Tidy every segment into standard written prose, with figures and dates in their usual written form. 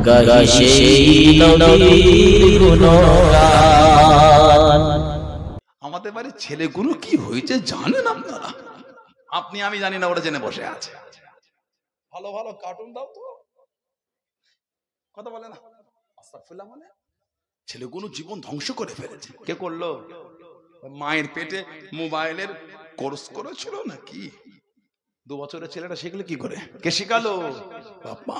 গাহি সেই নবীর গুণগান। আমাদের বাড়ির ছেলেগুলো কি হয়েছে জানেন আপনারা? আপনি আমি জানি না, ওরা জেনে বসে আছে। ভালো ভালো কার্টুন দাও তো, কথা বলে না, আস্তাগফিরুল্লাহ বলে। ছেলেগুলো জীবন ধ্বংস করে ফেলেছে। কে করলো? মায়ের পেটে মোবাইলের কোর্স করেছিল নাকি? 2 বছরের ছেলেটা শিখলে কি করে? কে শিখালো? বাবা।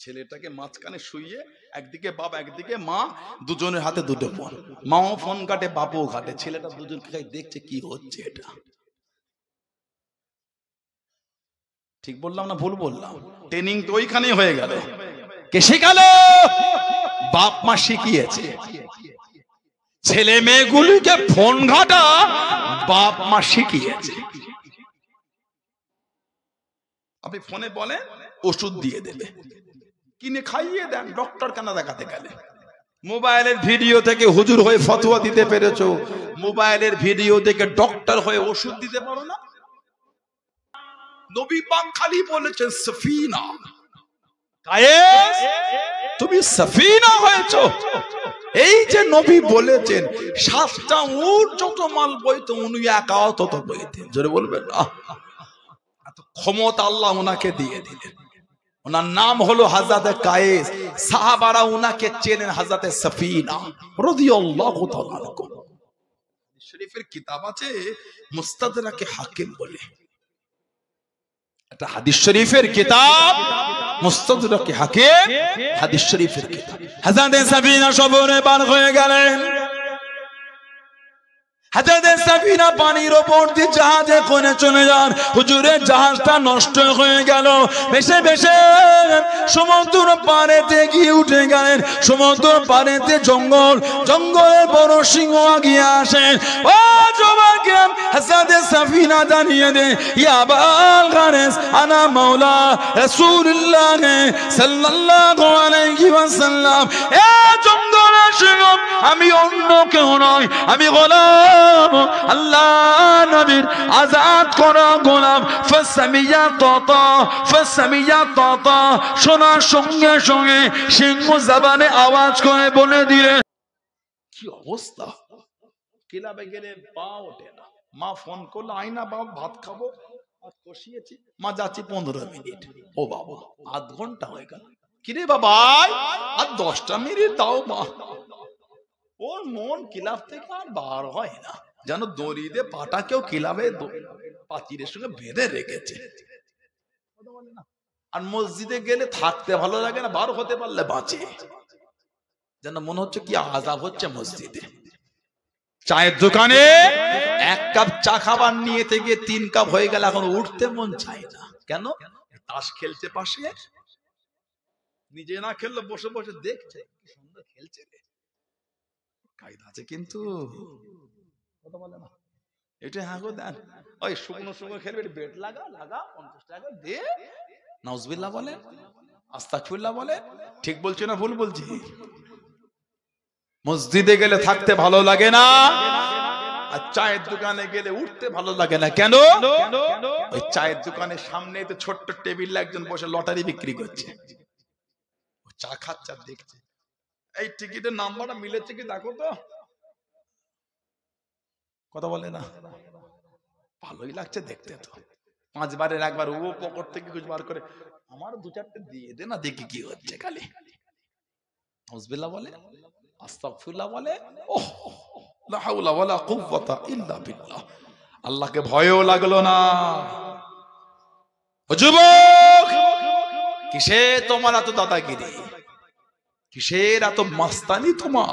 ছেলেটাকে মাঝখানে শুইয়ে, একদিকে বাবা একদিকে মা, দুজনের হাতে দুটো ফোন। মাও ফোন কাটে, বাপও ঘাটে। ছেলেটা দুজনকে দেখছে কি হচ্ছে এটা। ঠিক বললাম না ভুল বললাম? ট্রেনিং তো ওইখানেই হয়ে গেল। কে শিখালো? বাপ মা শিখিয়েছে। ছেলে মেয়েগুলিকে ফোন ঘাটা বাপ মা শিখিয়েছে। আপনি ফোনে বলেন ওষুধ দিয়ে দেবে, কিনে খাইয়ে দেন। ডক্টর কেন দেখাতে গেলে? মোবাইলের ভিডিও থেকে হুজুর হয়ে ফতোয়া দিতে পেরেছো, মোবাইলের ভিডিও থেকে ডক্টর হয়ে ওষুধ দিতে পারো না? নবী পাক খালি বলেছেন সফিনা, কায়েস তুমি সফিনা হয়েছো। এই যে নবী বলেছেন 7টা উট যত মাল বইতো উনি একা তত বইতেন। জোরে বলবেন না? এত ক্ষমতা আল্লাহ ওনাকে দিয়ে দিলেন। ওনার নাম হলো হযরতে কায়েস। সাহাবারা ওনাকে চেনেন হযরতে সফিনা রাদিয়াল্লাহু তাআলা আনহু। শরীফের কিতাব আছে মুস্তাদরাকে হাকিম বলে, এটা হাদিস শরীফের কিতাব মুস্তাদরাকে হাকিম, হাদিস শরীফের কিতাব। হযরতে সফিনা সবরে পার হয়ে গেলেন। হযরতে সফিনা পানির উপর দিয়ে জাহাজে করে চলে যান। হুজুরের জাহাজটা নষ্ট হয়ে গেল। ভেসে ভেসে সমুদ্র পাড়েতে গিয়ে উঠে গেলেন। সমুদ্র পাড়েতে জঙ্গল, জঙ্গলের বড় সিংহ আগিয়ে আসেন। ও যুবকেরা, হযরতে সফিনা জানিয়ে দেন, ইয়া আবাল গারেস আনা মাওলা রাসূলুল্লাহ সাল্লাল্লাহু আলাইহি ওয়াসাল্লাম। এ জঙ্গলের সিংহ, আমি অন্য কেউ নয়, আমি গোলাম আল্লাহ নবীর আজাদ করা গোলাম। ফাসামিয়া তাতা, ফাসামিয়া তাতা। শোনার সঙ্গে সঙ্গে সিংহ জবানে আওয়াজ করে বলে দিলেন। কি অবস্থা! ক্লাবে গেলে পা ওঠে না। মা ফোন করলো, আইনা বাবা ভাত খাবো, ভাত কষিয়েছি। মা যাচ্ছি 15 মিনিট। ও বাবা, আধ ঘন্টা হয়ে গেল। কিরে বাবা, আর 10টা মিনিট দাও মা। ওর মন ক্লাব থেকে আর বার হয় না, যেন দড়ি দিয়ে পাটা কেউ ক্লাবে পাচিরের সঙ্গে বেঁধে রেখেছে। আর মসজিদে গেলে থাকতে ভালো লাগে না, বার হতে পারলে বাঁচে। যেন মনে হচ্ছে কি আযাব হচ্ছে মসজিদে। চায়ের দোকানে 1 কাপ চা খাবার নিয়ে থেকে 3 কাপ হয়ে গেল, এখন উঠতে মন চায় না। কেন? তাস খেলছে পাশে, নিজে না খেললে বসে বসে দেখছে কি সুন্দর খেলছে রে। কায়দা আছে কিন্তু, কথা বলে না। এটা হ্যাঁ গো দেন, ওই শুকনো শুকনো খেলবে, বেট লাগা লাগা 50 টাকা দে। নাউজুবিল্লাহ বলে, আস্তাগফিরুল্লাহ বলে। ঠিক বলছি না ভুল বলছি? মসজিদে গেলে থাকতে ভালো লাগে না, আর চায়ের দোকানে গেলে উঠতে ভালো লাগে না। কেন? ওই চায়ের দোকানের সামনে তো ছোট্ট টেবিল একজন বসে লটারি বিক্রি করছে, চা খাচ্ছে আর দেখছে এই টিকিটের নাম্বারটা মিলেছে কি দেখো তো। কথা বলে না? ভালোই লাগছে দেখতে। তো 5 বারের একবার ও পকেট থেকে কিছু বার করে আমার 2-4টে দিয়ে দে না, দেখি কি হচ্ছে। খালি নাউজুবিল্লাহ বলে, আস্তাগফিরুল্লাহ বলে। ওহ, লা হাওলা ওয়ালা কুওয়াতা ইল্লা বিল্লাহ। আল্লাহকে ভয়ও লাগলো না। ও যুবক, কিসে তোমার এত দাদাগিরি, কিসের এত মাস্তানি তোমার?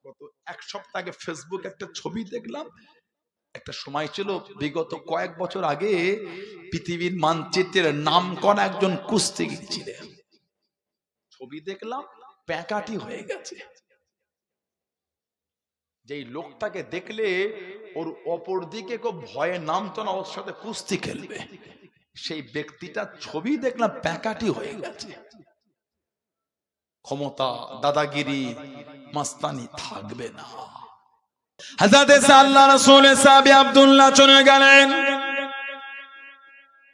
গত 1 সপ্তাহ আগে ফেসবুক একটা ছবি দেখলাম। একটা সময় ছিল বিগত কয়েক বছর আগে পৃথিবীর মানচিত্রের নাম করা একজন কুস্তিগির ছিলেন। ছবি দেখলাম, প্যাকাটি হয়ে গেছে। যেই লোকটাকে দেখলে ওর অপর দিকে কেউ ভয়ে নামতো না, ওর সাথে কুস্তি খেলবে, সেই ব্যক্তিটা ছবি দেখলাম প্যাকাটি হয়ে গেছে। ক্ষমতা, দাদাগিরি, মাস্তানি থাকবে না। হযরত আল্লাহ রাসূলের সাহাবী আব্দুল্লাহ চলে গেলেন।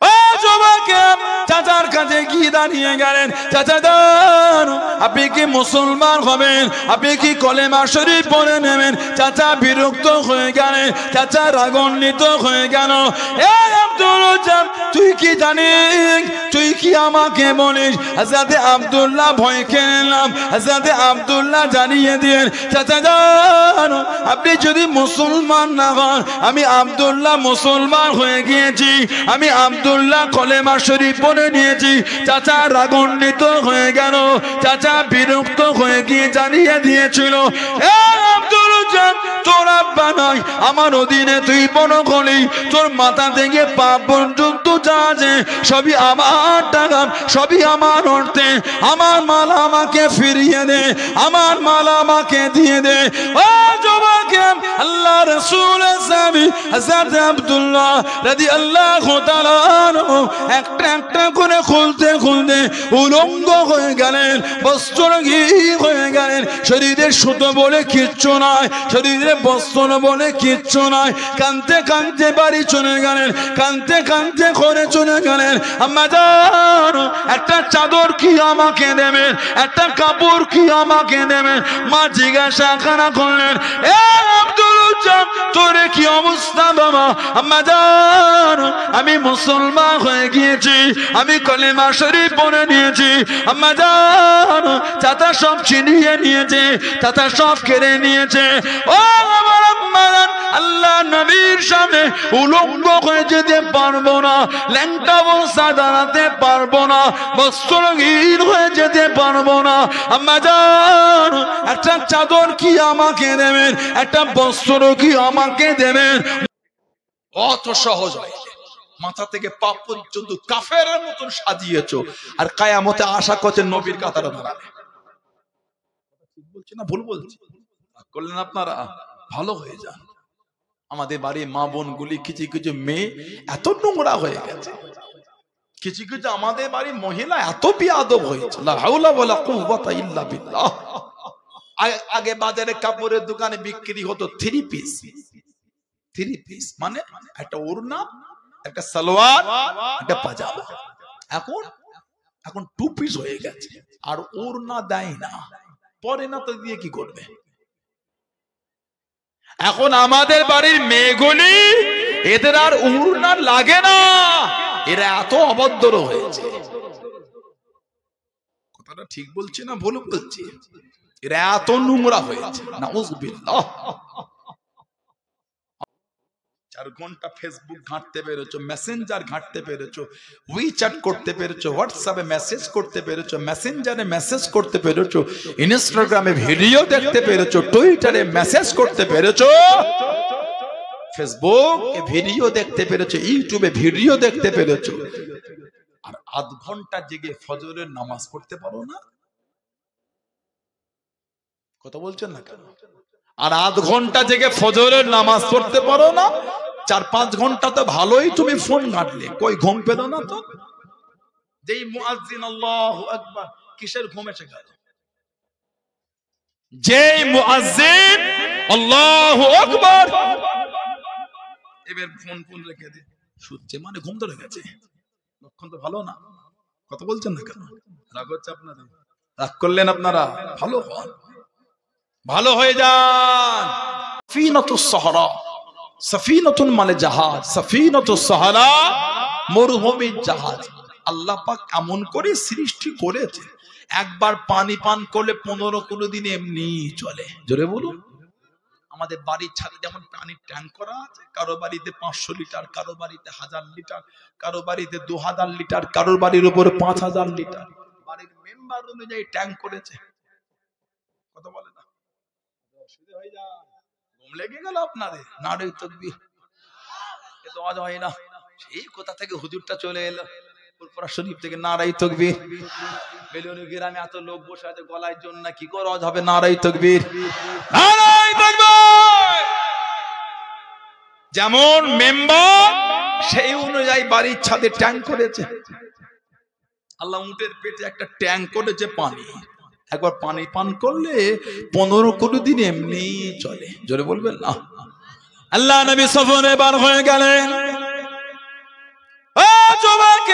ও জবাকে চাচার কাছে গিয়ে দাঁড়িয়ে গেলেন, চাচা দান আপনি কি মুসলমান হবেন, আপনি কি কলেমা শরীফ পড়ে নেবেন? চাচা বিরক্ত হয়ে গেলেন, চাচা রাগান্বিত হয়ে গেল। এই আব্দুল উজ্জাম তুই কি জানিস, তুই কি আমাকে বলিস? হযরত আব্দুল্লাহ ভয় খেয়ে নিলাম। হযরত আব্দুল্লাহ জানিয়ে দিলেন, চাচা যান আপনি যদি মুসলমান না হন, আমি আব্দুল্লাহ মুসলমান হয়ে গিয়েছি, আমি আব্দুল্লাহ কলেমা শরীফ পড়ে নিয়েছি। চাচা রাগান্বিত হয়ে গেল, চাচা বিরক্ত হয়ে গিয়ে জানিয়ে দিয়েছিল, আব্দুল উজ্জাম তোর আব্বা নয়, আমার অধীনে তুই বড় হলি, তোর মাথা থেকে পা পর্যন্ত যা আছে সবই আমার টাকা, সবই আমার অর্থে, আমার মাল আমাকে ফিরিয়ে দে, আমার মাল আমাকে দিয়ে দে। ও যুবকে আল্লাহ রাসূল সাহাবী হযরত আব্দুল্লাহ রাদিয়াল্লাহু তাআলা একটা একটা করে খুলতে খুলতে উলঙ্গ হয়ে গেলেন, বস্ত্রহীন হয়ে গেলেন। শরীরের সুতো বলে কিচ্ছু নাই, শরীরে বস্ত্র বলে কিচ্ছু নাই। কাঁদতে কাঁদতে বাড়ি চলে গেলেন, কাঁদতে কাঁদতে করে চলে গেলেন। আম্মা জান একটা চাদর কি আমাকে দেবেন, একটা কাপড় কি আমাকে দেবেন? মা জিজ্ঞাসা করলেন, এ আব্দুল উজ্জাম তোরে কি অবস্থা বাবা? আম্মা জান আমি মুসলমান হয়ে গিয়েছি, আমি কলেমা শরীফ পড়ে নিয়েছি। আম্মা জান চাচা সব ছিনিয়ে নিয়েছে, চাচা সব কেড়ে নিয়েছে। ও আমার আম্মা জান আল্লাহ নবীর সামনে উলঙ্গ হয়ে যেতে পারবো না, ল্যাংটা অবস্থা দাঁড়াতে পারবো না, বস্ত্রহীন হয়ে যেতে পারবো না। আম্মা জান একটা চাদর কি আমাকে দেবেন, একটা বস্ত্র কি আমাকে দেবেন? অত সহজ হয়, মাথা থেকে পা পর্যন্ত কাফেরের মতন সাজিয়েছো, আর কিয়ামতে আশা করছে নবীর কাতারে দাঁড়াবে। ঠিক বলছি না ভুল বলছি? করলেন আপনারা, ভালো হয়ে যান। আমাদের বাড়ির মা বোন গুলি কিছু কিছু মেয়ে এত নোংরা হয়ে গেছে, কিছু কিছু আমাদের বাড়ির মহিলা এত বেয়াদব হয়েছে, লা হাওলা ওয়ালা কুওয়াতা ইল্লা বিল্লাহ। আগে বাজারে কাপড়ের দোকানে বিক্রি হতো থ্রি পিস, থ্রি পিস মানে একটা ওড়না, একটা সালোয়ার, একটা পাজামা। এখন টু পিস হয়ে গেছে, আর ওড়না দেয় না, পরে না তো দিয়ে কি করবে? এখন আমাদের বাড়ির মেয়েগুলি এদের আর ওড়না লাগে না, এরা এত অভদ্র হয়েছে। কথাটা ঠিক বলছি না ভুল বলছি? এরা এত নোংরা হয়েছে, নাউযুবিল্লাহ। 4 ঘন্টা ফেসবুক ঘাঁটতে পেরেছো, মেসেঞ্জার ঘাঁটতে পেরেছো, উইচ্যাট করতে পেরেছো, হোয়াটসঅ্যাপে মেসেজ করতে পেরেছো, মেসেঞ্জারে মেসেজ করতে পেরেছো, ইনস্টাগ্রামে ভিডিও দেখতে পেরেছো, টুইটারে মেসেজ করতে পেরেছো, ফেসবুকে ভিডিও দেখতে পেরেছো, ইউটিউবে ভিডিও দেখতে পেরেছো, আর আধ ঘন্টা জেগে ফজরের নামাজ পড়তে পারো না? কথা বলছেন না কেন? আর আধ ঘন্টা জেগে ফজরের নামাজ পড়তে পারো না? 4-5 ঘন্টা তো ভালোই তুমি ফোন ঘাঁটলে, কই ঘুম পেল না তো? যেই মুয়াজ্জিন আল্লাহু আকবার, কিসের ঘুম এসে গেল? যেই মুয়াজ্জিন আল্লাহু আকবার, এবার ফোন রেখে দে, শুচ্ছে মানে ঘুম ধরে গেছে, লক্ষণ তো ভালো না। কথা বলছেন না কেন? রাগ হচ্ছে আপনাদের? রাগ করলেন আপনারা, ভালো হন, ভালো হয়ে যান। সাফিনাতুস সাহরা, সাফিনাতুন মানে জাহাজ, সাফিনাতুস সাহরা মরুভূমির জাহাজ। আল্লাহ পাক এমন করে সৃষ্টি করেছে, একবার পানি পান করলে 15-20 দিন এমনি চলে। জোরে বলুন। আমাদের বাড়ির ছাদে যেমন পানির ট্যাঙ্ক করা আছে, কারো বাড়িতে 500 লিটার, কারো বাড়িতে 1000 লিটার, কারো বাড়িতে 2000 লিটার, কারো বাড়ির উপরে 5000 লিটার। বাড়ির মেম্বার অনুযায়ী ট্যাঙ্ক করেছে। কথা বলে না? অসুবিধা হয়ে যায়, ঘুম লেগে গেল আপনাদের। নারে তাকবীর, এ তো আজ হয় না। সেই কোথা থেকে হুজুরটা চলে এলো ফুরফুরা শরীফ থেকে, নারাই তাকবীর। বেলুনি গ্রামে এত লোক বসে আছে, গলায় জন্য কি করে আজ হবে? নারাই তাকবীর, নারাই তাকবীর। যেমন মেম্বার সেই অনুযায়ী বাড়ির ছাদে ট্যাঙ্ক করেছে। আল্লাহ উটের পেটে একটা ট্যাঙ্ক করেছে পানি, একবার পানি পান করলে 15-20 দিন এমনি চলে। জোরে বলবেন না? আল্লাহ নবী সফরে বার হয়ে গেলেন। ও যুবক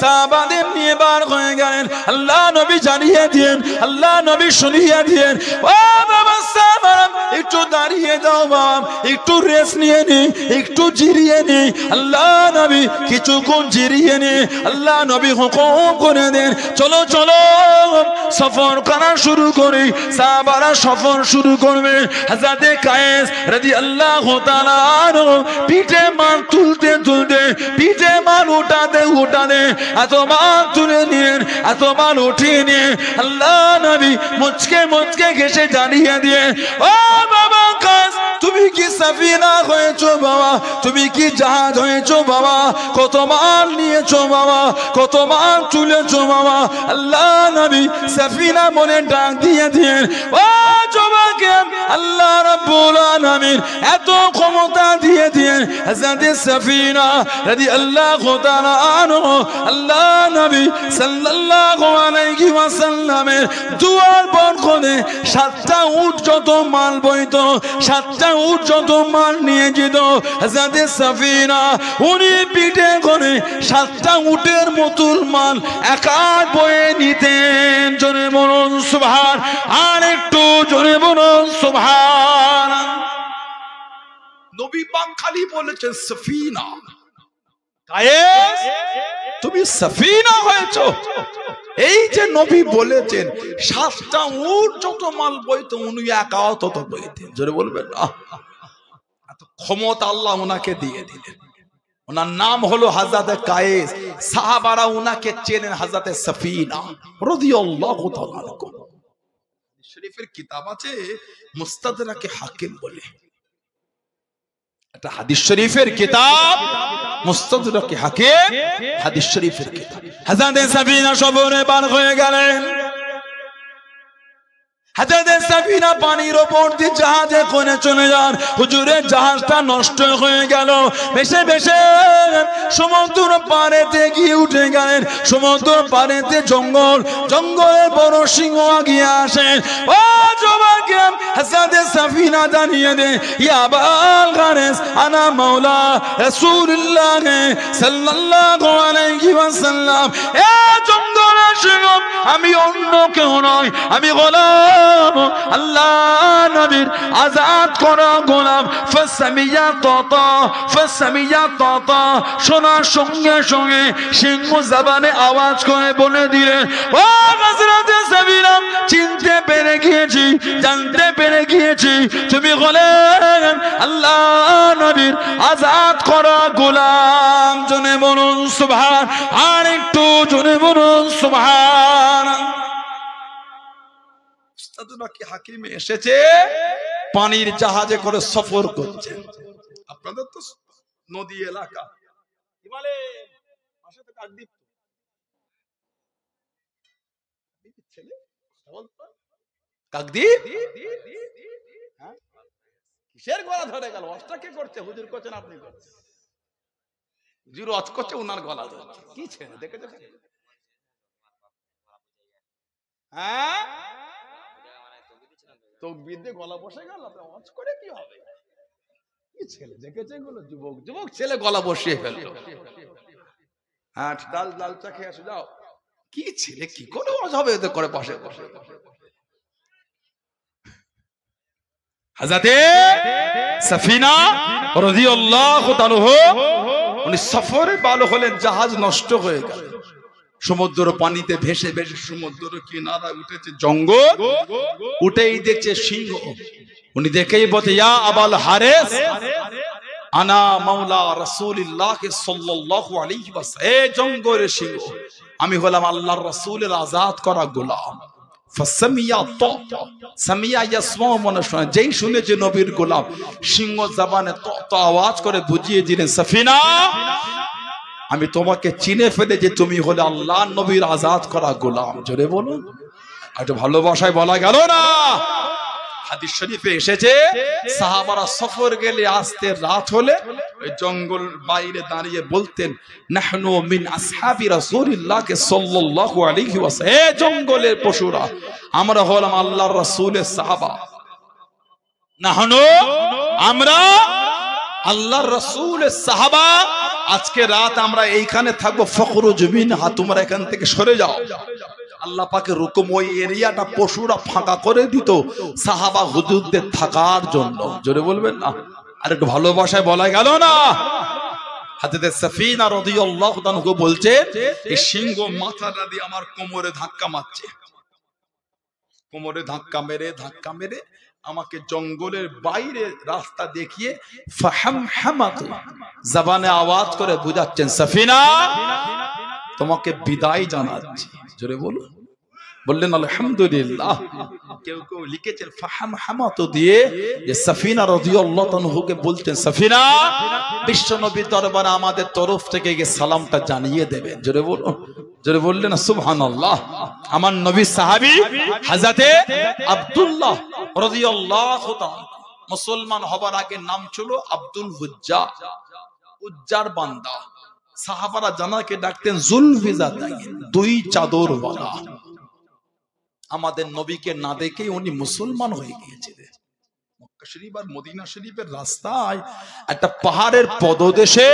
সাহাবাদের নিয়ে বার হয়ে গেলেন। আল্লাহ নবী জানিয়ে দিয়েন, আল্লাহ নবী শুনিয়ে দিয়েন, ও বাবা সাহাবারা একটু দাঁড়িয়ে যাও বাবা, একটু রেস্ট নিয়ে নে, একটু জিরিয়ে নে। আল্লাহ নবী কিছুক্ষণ জিরিয়ে নে, আল্লাহ নবী হুকুম করে দেন, চলো চলো সফর করা শুরু করি। সাহাবারা সফর শুরু করবে। হযরত কায়েস রাদিয়াল্লাহু তাআলা পিঠে মাল তুলতে তুলতে, পিঠে মাল উঠাতে উঠাতে এত মাল তুলে নিয়ে, এত মাল উঠিয়ে নিয়ে আল্লাহ নবী মুচকে মুচকে ঘেসে জানিয়ে দিয়ে, ও বাবা কায়েস তুমি কি সাফিনা হয়েছো বাবা, তুমি কি জাহাজ হয়েছো বাবা, কত মাল নিয়েছো বাবা, কত মাল তুলেছো বাবা। আল্লাহ নবী সাফিনা বলে ডাক দিয়ে দিয়ে, ও জবাকে আল্লাহ রাব্বুল আলামিন এত ক্ষমতা দিয়ে দিয়ে হযরত সাফিনা রাদিয়াল্লাহু তাআলা আনহু আল্লাহ নবী সাল্লাল্লাহু আলাইহি ওয়াসাল্লামের দুয়ার বরকতে 7টা উট যত মাল বইতো, 7টা উট যত মাল নিয়ে যেত হযরত সাফিনা উনি পিঠে করে 7টা উটের মতুল মাল একা বয়ে নিতেন। জোরে বলুন সুবহান, আর একটু জোরে বলুন সুবহান। নবী পাক খালি বলেছেন সাফিনা, কায়েস তুমি সাফিনা হয়েছো। এই যে নবী বলেছেন 7টা উট যত মাল বইতো উনি একা তত বইতেন। জোরে বলবেন না, এত ক্ষমতা আল্লাহ ওনাকে দিয়ে দিলেন। ওনার নাম হলো হযরত কায়েস, সাহাবারা ওনাকে চেনেন হযরত সাফিনা রাদিয়াল্লাহু তাআলা আনহু। শরীফের কিতাব আছে মুস্তাদরাকে হাকিম বলে, এটা হাদিস শরীফের কিতাব মুস্তাদরাকে হাকিম, হাদিস শরীফের কিতাব। হযরত সাফিনা সফরে বার হয়ে গেলেন। হযরত সাফিনা পানির উপর দিয়ে জাহাজে করে চলে যান। হুজুরের জাহাজটা নষ্ট হয়ে গেল। ভেসে ভেসে সমুদ্র পাড়েতে গিয়ে উঠে গেলেন। সমুদ্র পাড়েতে জঙ্গল, জঙ্গলের বড় সিংহ আগিয়ে আসেন। ও জবাকে হযরত সাফিনা জানিয়ে দেন, ইয়া আবাল গারেস আনা মাওলা রাসূলুল্লাহ সাল্লাল্লাহু আলাইহি ওয়াসাল্লাম। এ জঙ্গলের সিংহ আমি অন্য কেউ নয়, আমি গোলাম আল্লাহ নবীর আজাদ করা গোলাম। ফাসামিয়া তাতা, ফাসামিয়া তাতা, শোনার সঙ্গে সঙ্গে সিংহ জবানে আওয়াজ করে বলে দিলেন, ও হযরত সাফিনা চিনতে পেরে গিয়েছি, জানতে পেরে গিয়েছি তুমি গোলাম আল্লাহ নবীর আজাদ করা গোলাম। জোরে বলুন সুবহান, আর একটু জোরে বলুন সুবহান। মুস্তাদরাকে হাকিমে এসেছে, পানির জাহাজে করে সফর করছে। আপনাদের তো নদী এলাকা, হিমালয়ের পাশে তো কাকদ্বীপ, কাকদ্বীপ কিসের গলা ধরে গেল? অস্ত্র কে করছে? হুজুর করছেন, আপনি করছেন। হুজুর অজ করছে, উনার গলা ধরছে। কি ছেড়ে দেখেছে? হ্যাঁ, তকবীর দিয়ে গলা বসে গেল, অজ করে কি হবে? কি ছেলে দেখেছে এগুলো? যুবক যুবক ছেলে গলা বসিয়ে ফেললো। হ্যাঁ, ডাল লাল চা খেয়ে আসো যাও। কি ছেলে কি করে অজ হবে? এদের করে পাশে বসে। হযরত সাফিনা রাদিয়াল্লাহু তাআলা উনি সফরে ভালো হলেন, জাহাজ নষ্ট হয়ে গেল। সমুদ্র পানিতে ভেসে ভেসে সমুদ্র কিনারা উঠেছে জঙ্গল, উঠেই দেখছে সিংহ। উনি দেখেই বলছে, ইয়া আবাল হারেস আনা মাওলা রাসূলুল্লাহ সাল্লাল্লাহু আলাইহি ওয়াসাল্লাম। এই জঙ্গলের সিংহ, আমি হলাম আল্লাহর রাসূলের আজাদ করা গোলাম। ফাসামিয়া তাতা, সামিয়া ইয়াসমাউ মানে শোনে, যেই শুনেছে নবীর গোলাম, সিংহ জবানে তাতা আওয়াজ করে বুঝিয়ে দিলেন, সাফিনা আমি তোমাকে চিনে ফেলে যে তুমি হলে আল্লাহ নবীর আজাদ করা গোলাম। জোরে বলুন, একটু ভালোবাসায় বলা গেল না? হাদিস শরীফে এসেছে, সাহাবারা সফর গেলে আসতে রাত হলে ওই জঙ্গল বাইরে দাঁড়িয়ে বলতেন, নাহনু মিন আসহাবি রাসূলিল্লাহ সাল্লাল্লাহু আলাইহি ওয়াসাল্লাম। এই জঙ্গলের পশুরা আমরা হলাম আল্লাহর রাসূলের সাহাবা। নাহনু আমরা আল্লাহর রাসূলের সাহাবা, আজকে রাত আমরা এইখানে থাকবো, ফখরুজ মিনহা, তোমরা এখান থেকে সরে যাও। আল্লাহ পাকের হুকুম, ওই এরিয়াটা পশুরা ফাঁকা করে দিত সাহাবা হুজুরদের থাকার জন্য। জোরে বলবেন না? আর একটু ভালোবাসায় বলা গেল না। হযরত সাফিনা রাদিয়াল্লাহু তাআলা বলছে, এই সিংহ মাথাটা দিয়ে আমার কোমরে ধাক্কা মারছে, কোমরে ধাক্কা মেরে আমাকে জঙ্গলের বাইরে রাস্তা দেখিয়ে ফাহামহামাতু, জবানে আওয়াজ করে বুঝাচ্ছেন, সাফিনা তোমাকে বিদায় জানাচ্ছি। জোরে বলুন, বললেন আলহামদুলিল্লাহ। কেউ কেউ লিখেছেন ফাহামহামাতু দিয়ে, যে সাফিনা রাদিয়াল্লাহু তাআলাকে বলতেন, সাফিনা বিশ্বনবীর দরবারে আমাদের তরফ থেকে গিয়ে সালামটা জানিয়ে দেবেন। জোরে বলুন, জোরে বললেন না সুবহানাল্লাহ। আমার নবী সাহাবী হযরতে আব্দুল্লাহ রাদিয়াল্লাহু তাআলা, মুসলমান হবার আগে নাম ছিল আব্দুল উজ্জা, উজ্জার বান্দা। সাহাবারা জানাকে ডাকতেন জুলফিজাতাইন, দুই চাদর ওয়ালা। আমাদের নবীকে না দেখেই উনি মুসলমান হয়ে গিয়েছিলেন। মক্কা শরীফ আর মদিনা শরীফের রাস্তায় একটা পাহাড়ের পদদেশে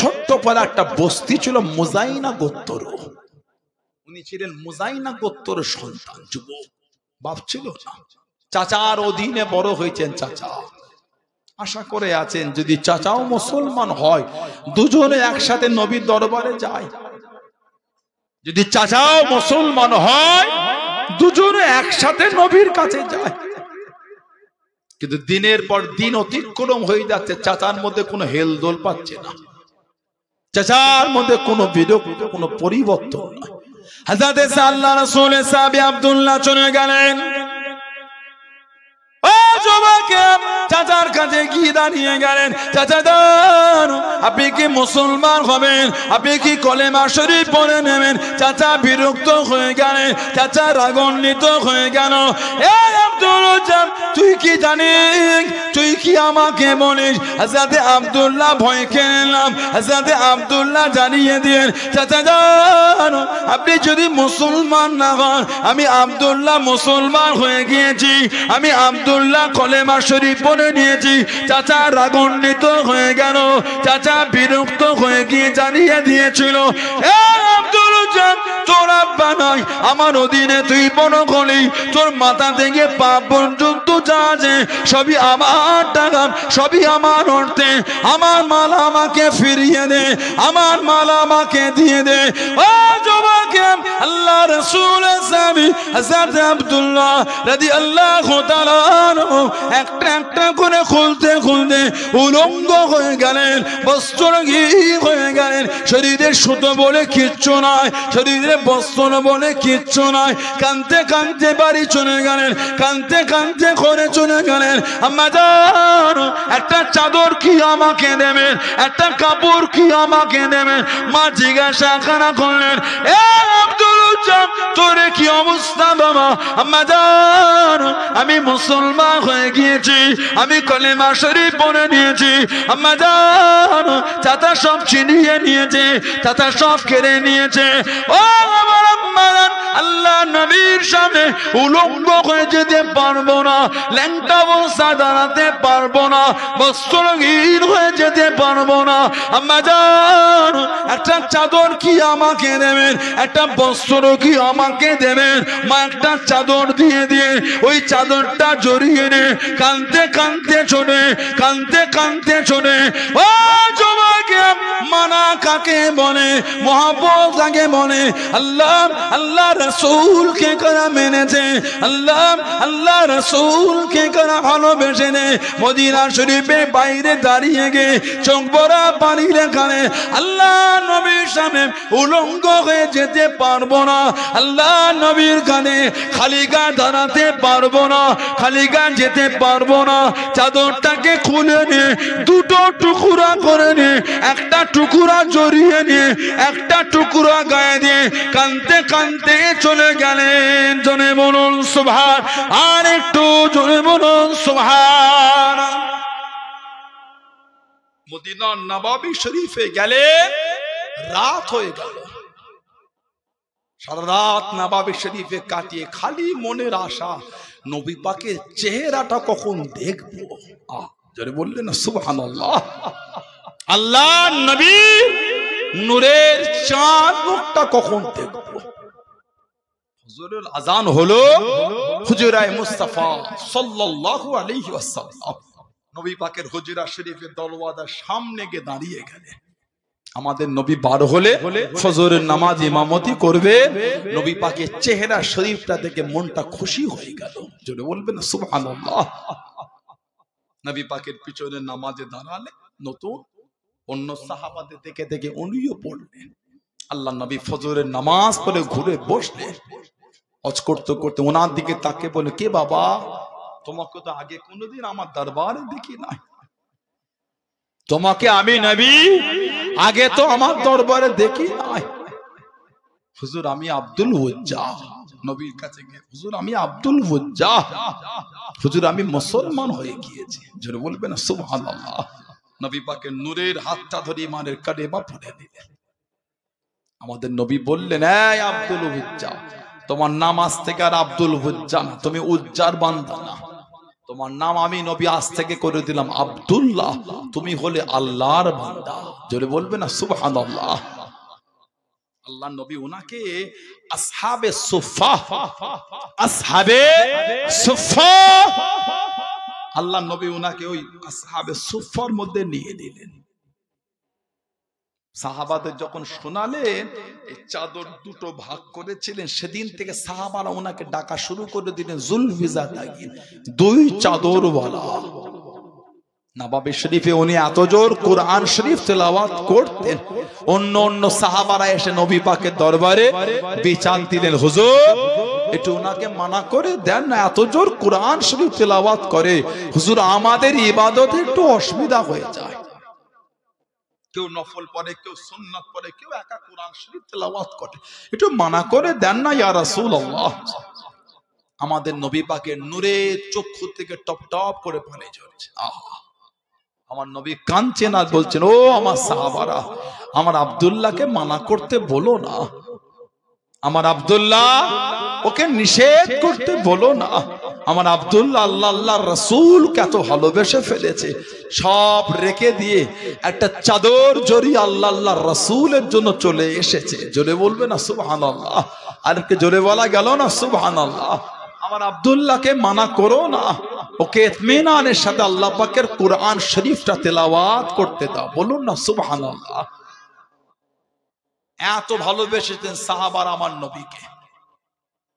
ছোট্ট পাড়া একটা বস্তি ছিল, মুজাইনা গোত্র। উনি ছিলেন মুজাইনা গোত্রের সন্তান, যুবক, বাপ ছিল না। চাচার অধীনে বড় হয়েছেন। চাচা আশা করে আছেন যদি চাচাও মুসলমান হয়, দুজনে একসাথে নবীর দরবারে যায়। যদি চাচাও মুসলমান হয়, দুজনে একসাথে নবীর কাছে যায়। কিন্তু দিনের পর দিন অতিক্রম হয়ে যাচ্ছে, চাচার মধ্যে কোনো হেলদোল পাচ্ছে না, চাচার মধ্যে কোনো বিরক্ত, কোনো পরিবর্তন নয়। হযরত আল্লাহ রাসূলের সাহাবী আব্দুল্লাহ চলে গেলেন। চাচার কাছে গিয়ে দাঁড়িয়ে গেলেন, চাচা দাঁড়ান, আপনি কি মুসলমান হবেন? আপনি কি কলেমা শরীফ পড়ে নেবেন? চাচা বিরক্ত হয়ে গেলেন, চাচা রাগান্বিত হয়ে গেল। এই আব্দুল উজ্জাম, তুই কি জানিস? তুই কি আমাকে বলিস? হযরত আব্দুল্লাহ ভয় খেয়ে নিলাম। হযরত আব্দুল্লাহ জানিয়ে দিলেন, চাচা যান, আপনি যদি মুসলমান না হন, আমি আব্দুল্লাহ মুসলমান হয়ে গিয়েছি, আমি আব্দুল্লাহ কলেমা শরীফ পড়ে নিয়েছি। চাচা রাগান্বিত হয়ে গেল, চাচা বিরক্ত হয়ে গিয়ে জানিয়ে দিয়েছিল, আব্দুল উজ্জাম, তোর আব্বা নয়, আমার অধীনে তুই বড় হলি, তোর মাথা থেকে পা পর্যন্ত যা আছে সবই আমার টাকা, সবই আমার অর্থে। আমার মাল আমাকে ফিরিয়ে দে, আমার মাল আমাকে দিয়ে দে। ও যুবকে, আল্লাহ রাসূলের সাহাবী হযরত আব্দুল্লাহ রাদিয়াল্লাহু তাআলা একটা একটা করে খুলতে খুলতে উলঙ্গ হয়ে গেলেন, বস্ত্রহীন হয়ে গেলেন। শরীরের সুতো বলে কিচ্ছু নাই, শরীরে বস্ত্র বলে কিচ্ছু নাই। কাঁদতে কাঁদতে বাড়ি চলে গেলেন, কাঁদতে কাঁদতে ঘরে চলে গেলেন। আম্মা জান, একটা চাদর কি আমাকে দেবেন? একটা কাপড় কি আমাকে দেবেন? মা জিজ্ঞাসা করলেন, এ আব্দুল উজ্জাম, তোর কি অবস্থা বাবা? আম্মা জান, আমি মুসলমান হয়ে গিয়েছি, আমি কলেমা শরীফ পড়ে নিয়েছি। আম্মা জান, চাচা সব ছিনিয়ে নিয়েছে, চাচা সব কেড়ে নিয়েছে। ও আমার আম্মা জান, আল্লাহ নবীর সামনে উলঙ্গ হয়ে যেতে পারবো না, ল্যাংটা অবস্থা দাঁড়াতে পারবো না, বস্ত্রহীন হয়ে যেতে পারবো না। আম্মা জান, একটা চাদর কি আমাকে দেবেন? একটা বস্ত্র কি আমাকে দেবেন? মা একটা চাদর দিয়ে দিয়ে ওই চাদরটা জড়িয়ে নে, কাঁদতে কাঁদতে চলে, কাঁদতে কাঁদতে চলে। ও জমাকে, মানা কাকে বলে? মহব্বত কাকে বলে? আল্লাহ আল্লাহ রাসূলকে কারা মেনেছে, আল্লাহ আল্লাহ রাসূলকে কারা ভালোবেসে নে। মদিনা শরীফের বাইরে দাঁড়িয়ে গিয়ে চোখ ভরা পানি রেখানে আল্লাহ নবীর সামনে উলঙ্গ হয়ে যেতে পারবো না, আল্লাহ নবীর কানে খালি গা দাঁড়াতে পারবো না, খালি গা যেতে পারবো না। চাদরটাকে খুলে নিয়ে দুটো টুকরা করে নিয়ে একটা টুকরা জড়িয়ে নিয়ে একটা টুকরা গায়ে দিয়ে কাঁদতে কাঁদতে চলে গেলেন। জনে বলুন সুবহান, আর একটু জনে বলুন সুবহান। মদিনার নববী শরীফে গেলে রাত হয়ে গেল। সারা রাত নববী শরীফে কাটিয়ে খালি মনের আশা, নবী পাকের চেহারাটা কখন দেখবো। যারা বললেন না সুবহানাল্লাহ। আল্লাহ নবী নূরের চাঁদ মুখটা কখন দেখবো? হুজুরের আজান হলো, হুজরায়ে মুস্তাফা সাল্লাল্লাহু আলাইহি ওয়াসাল্লাম নবী পাকের হুজরা শরীফের দরওয়াজার সামনে গিয়ে দাঁড়িয়ে গেলেন। আমাদের নবী বার হলে ফজরের নামাজ ইমামতি করবে, নবী পাকের চেহারা শরীফটা দেখে মনটা খুশি হয়ে গেল। জোরে বলবেন সুবহানাল্লাহ। নবী পাকের পিছনে নামাজে দাঁড়ালে নতুন অন্য সাহাবাদের দেখে দেখে উনিও পড়লেন। আল্লাহ নবী ফজরের নামাজ পড়ে ঘুরে বসলেন, হজ করতে করতে ওনার দিকে তাকে বলে, কে বাবা, তোমাকে তো আগে কোনোদিন আমার দরবারে দেখি নাই, তোমাকে আমি নবী আগে তো আমার দরবারে দেখি নাই। হুজুর আমি আব্দুল ওয়াজ্জাহ। নবীর কাছে গিয়ে, হুজুর আমি আব্দুল ওয়াজ্জাহ, হুজুর আমি মুসলমান হয়ে গিয়েছি। জোরে বলবেন সুবহানাল্লাহ। নবী পাকের নূরের হাতটা ধরে ইমানের কালেমা পড়ে দিলেন। আমাদের নবী বললেন, এই আব্দুল ওয়াজ্জাহ, তোমার নাম আজ থেকে আর আব্দুল ওয়াজ্জাহ না, তুমি উজ্জার বান্দা না, তোমার নাম আমি নবী আজ থেকে করে দিলাম আব্দুল্লাহ, তুমি হলে আল্লাহর বান্দা। জোরে বলবে না সুবহানাল্লাহ। আল্লাহ নবী উনাকে আসহাবে সুফা, আসহাবে সুফা, আল্লাহ নবী উনাকে ওই আসহাবে সুফার মধ্যে নিয়ে দিলেন। সাহাবাদের যখন শোনালেন এই চাদর দুটো ভাগ করেছিলেন, সেদিন থেকে সাহাবারা ওনাকে ডাকা শুরু করে দিলেন জুলফিজা তাগিন, দুই চাদর ওয়ালা। নবাবী শরীফে উনি এত জোর কোরআন শরীফ তেলাওয়াত করতেন, অন্য অন্য সাহাবারা এসে নবী পাকের দরবারে বিচার দিলেন, হুজুর একটু ওনাকে মানা করে দেন না, এত জোর কোরআন শরীফ তেলাওয়াত করে, হুজুর আমাদের ইবাদতে একটু অসুবিধা হয়ে যায়। কেউ নফল পড়ে, কেউ সুন্নাত পড়ে, কেউ একা কোরআন শরীফ তেলাওয়াত করে, একটু মানা করে দেন না ইয়া রাসূলুল্লাহ। আমাদের নবী পাকের নূরে চক্ষু থেকে টপ টপ করে পানি ঝরছে। আহা, আমার নবী কাঁদছেন আর বলছেন, ও আমার সাহাবারা, আমার আব্দুল্লাহকে মানা করতে বলো না, আমার আব্দুল্লাহ ওকে নিষেধ করতে বলো না, আমার আব্দুল্লাহ আল্লাহ আল্লাহর রাসূলকে এত ভালোবেসে ফেলেছে, সব রেখে দিয়ে একটা চাদর জড়িয়ে আল্লাহ আল্লাহর রাসূলের জন্য চলে এসেছে। জোরে বলবে না সুবহানাল্লাহ। আর কে জোরে বলা গেল না সুবহানাল্লাহ। আমার আব্দুল্লাহকে মানা করো না, ওকে ইতমিনানের সাথে আল্লাহ পাকের কোরআন শরীফটা তেলাওয়াত করতে দাও। বলুন না সুবহানাল্লাহ। এত ভালোবেসেছেন সাহাবারা আমার নবীকে।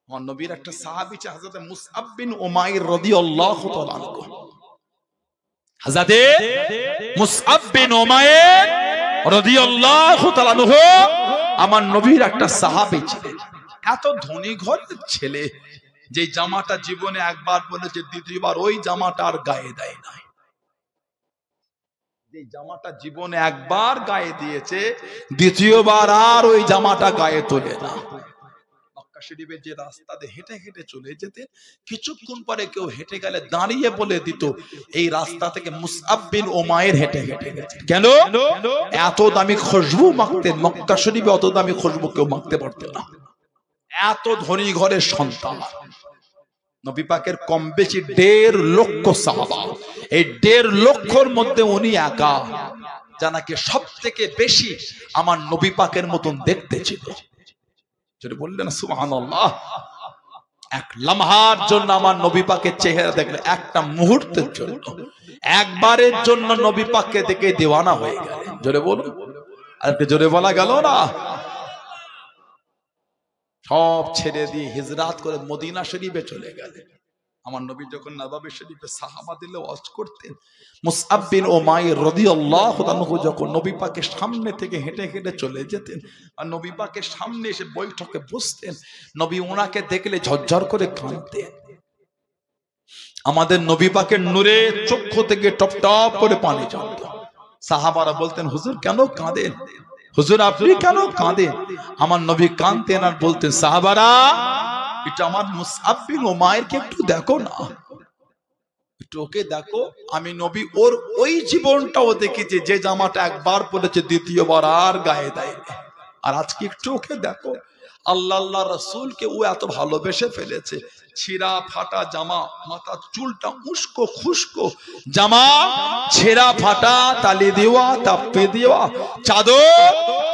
আমার নবীর একটা সাহাবী ছিল হযরত মুসআব বিন উমাইর রাদিয়াল্লাহু তাআলা আনহু। হযরত মুসআব বিন উমাইর রাদিয়াল্লাহু তাআলা আনহু আমার নবীর একটা সাহাবী ছিলেন। এত ধনী ঘরের ছেলে, যে জামাটা জীবনে একবার বলেছে, দ্বিতীয়বার ওই জামাটা আর গায়ে দেয় নাই। যে জামাটা জীবনে একবার গায়ে দিয়েছে, দ্বিতীয়বার আর ওই জামাটা গায়ে তোলে না। মক্কা শরীফে যে রাস্তা দিয়ে হেঁটে হেঁটে চলে যেতেন, কিছুক্ষণ পরে কেউ হেঁটে গেলে দাঁড়িয়ে বলে দিত, এই রাস্তা থেকে মুসআব বিন উমাইর হেঁটে হেঁটে গেছে। কেন? এত দামি খুশবু মাখতেন, মক্কা শরীফে অত দামি খুশবু কেউ মাখতে পারত না। এত ধনী ঘরের সন্তান। নবী পাকের কম বেশি ১.৫ লক্ষ সাহাবা, এই ১.৫ লক্ষর মধ্যে উনি একা জানাকে সব থেকে বেশি আমার নবী পাকের মতন দেখতে ছিল। যদি বললেন সুবহানাল্লাহ। এক লম্হার জন্য আমার নবী পাকের চেহারা দেখলে, একটা মুহূর্তের জন্য, একবারের জন্য নবী পাককে দেখে দিওয়ানা হয়ে গেল। জোরে বলুন, আর একটু জোরে বলা গেল না। সব ছেড়ে দিয়ে হিজরাত করে মদিনা শরীফে চলে গেলেন। আমার নবী যখন নবাবী শরীফে সাহাবাদের ওয়াজ করতেন, মুসআব বিন উমাইর রাদিয়াল্লাহু আনহু যখন নবী পাকের সামনে থেকে হেঁটে হেঁটে চলে যেতেন আর নবী পাকের সামনে এসে বৈঠকে বসতেন, নবী ওনাকে দেখলে ঝরঝর করে কাঁদতেন। আমাদের নবী পাকের নূরে চক্ষু থেকে টপ টপ করে পানি ঝরত। সাহাবারা বলতেন, হুজুর কেন কাঁদেন? হুজুর আপনি কেন কাঁদেন? আমার নবী কাঁদতেন আর বলতেন, সাহাবারা এটা আমার মুসআব বিন উমাইরকে একটু দেখো না, একটু ওকে দেখো। আমি নবী ওর ওই জীবনটাও দেখেছি, যে জামাটা একবার পরেছে দ্বিতীয়বার আর গায়ে দেয়। আর আজকে একটু ওকে দেখো, আল্লাহ আল্লাহ রসুলকে ও এত ভালোবেসে ফেলেছে, ছিঁড়া ফাটা জামা, মাথা চুলটা উস্কো খুস্কো জামা, ছেঁড়া ফাটা তালি দেওয়া তাপ্পে দেওয়া চাদর,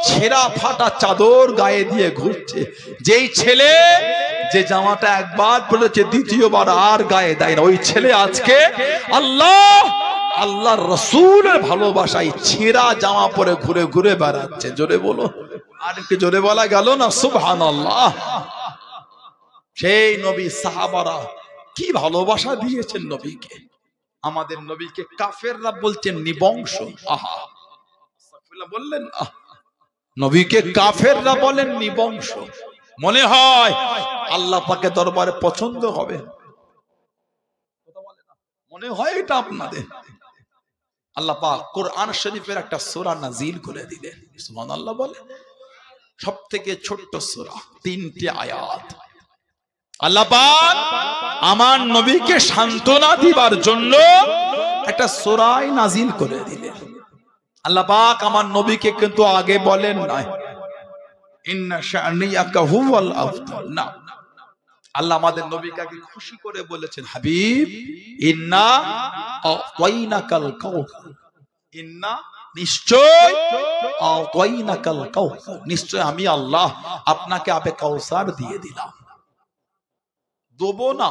ছেঁড়া ফাটা চাদর গায়ে দিয়ে ঘুরছে। যেই ছেলে যে জামাটা একবার পরেছে দ্বিতীয়বার আর গায়ে দেয় না, ওই ছেলে আজকে আল্লাহর রসুলের ভালোবাসায় ছেঁড়া জামা পরে ঘুরে ঘুরে বেড়াচ্ছে। জোরে বলো, আর একটু জোরে বলা গেল না সুবহানাল্লাহ। সেই নবী সাহাবারা কি ভালোবাসা দিয়েছেন নবীকে। আমাদের নবীকে কাফেররা বলছেন নিবংশ। আহা, বললেন নবীকে কাফেররা বলেন নিবংশ। মনে হয় আল্লাহ পাকের দরবারে পছন্দ হবে? মনে হয় এটা আপনাদের? আল্লাহ পাক কোরআন শরীফের একটা সূরা নাজিল করে দিলেন। সুবহানাল্লাহ বলে, সবথেকে ছোট্ট সূরা, 3টি আয়াত। আল্লাহ পাক আমার নবীকে সান্ত্বনা দিবার জন্য একটা সূরা নাজিল করে দিলেন। আল্লাহ পাক আমার নবীকে কিন্তু আগে বলেন নাই ইন্না শানিয়াকা হুয়াল আফতার, না। আল্লাহ আমাদের নবীকে খুশি করে বলেছেন, হাবিব ইন্না আতাইনাকাল কাউসার, ইন্না নিশ্চয় আতাইনাকাল কাউসার, নিশ্চয় আমি আল্লাহ আপনাকে আবে কাউসার দিয়ে দিলাম। দেবো না,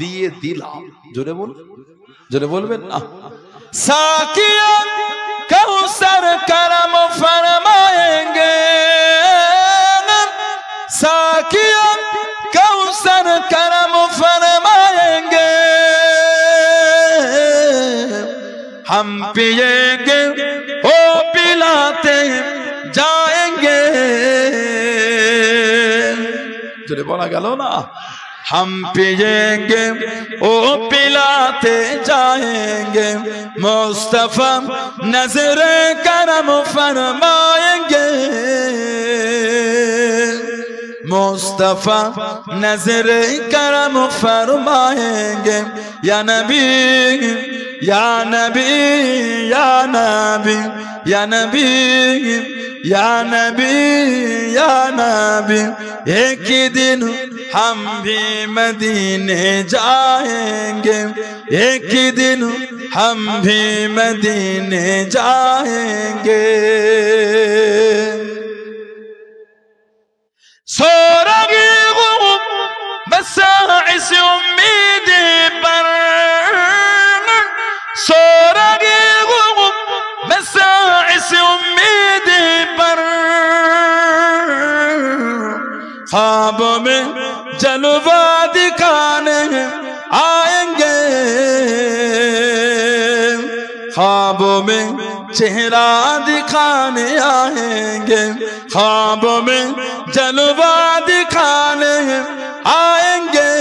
দিয়ে দিলাম। জোরে বল, জোরে বলবেন না। সাকিয়া কাউসার করম ফরমায়েঙ্গে, साकिया कौसर करम फरमाएंगे, हम पिएंगे ओ पिलाते जाएंगे। जोरे बोला गलो ना, हम पिएंगे ओ पिलाते जाएंगे, मुस्तफा नजरे करम फरमाएंगे, मुस्तफा नजरे करम फरमाएंगे। या नबी या नबी या नबी या नबी या नबी या नबी, एक दिन हम भी मदीने जाएंगे, एक दिन हम भी मदीने जाएंगे। सोरगी बसाइस उम्मीदी पर, सोरगी बसाइस उम्मीदी पर, ख्वाब में जलवा दिखाने आएंगे, ख्वाब में चेहरा दिखाने आएंगे, ख्वाब में जलवा दिखाने आएंगे,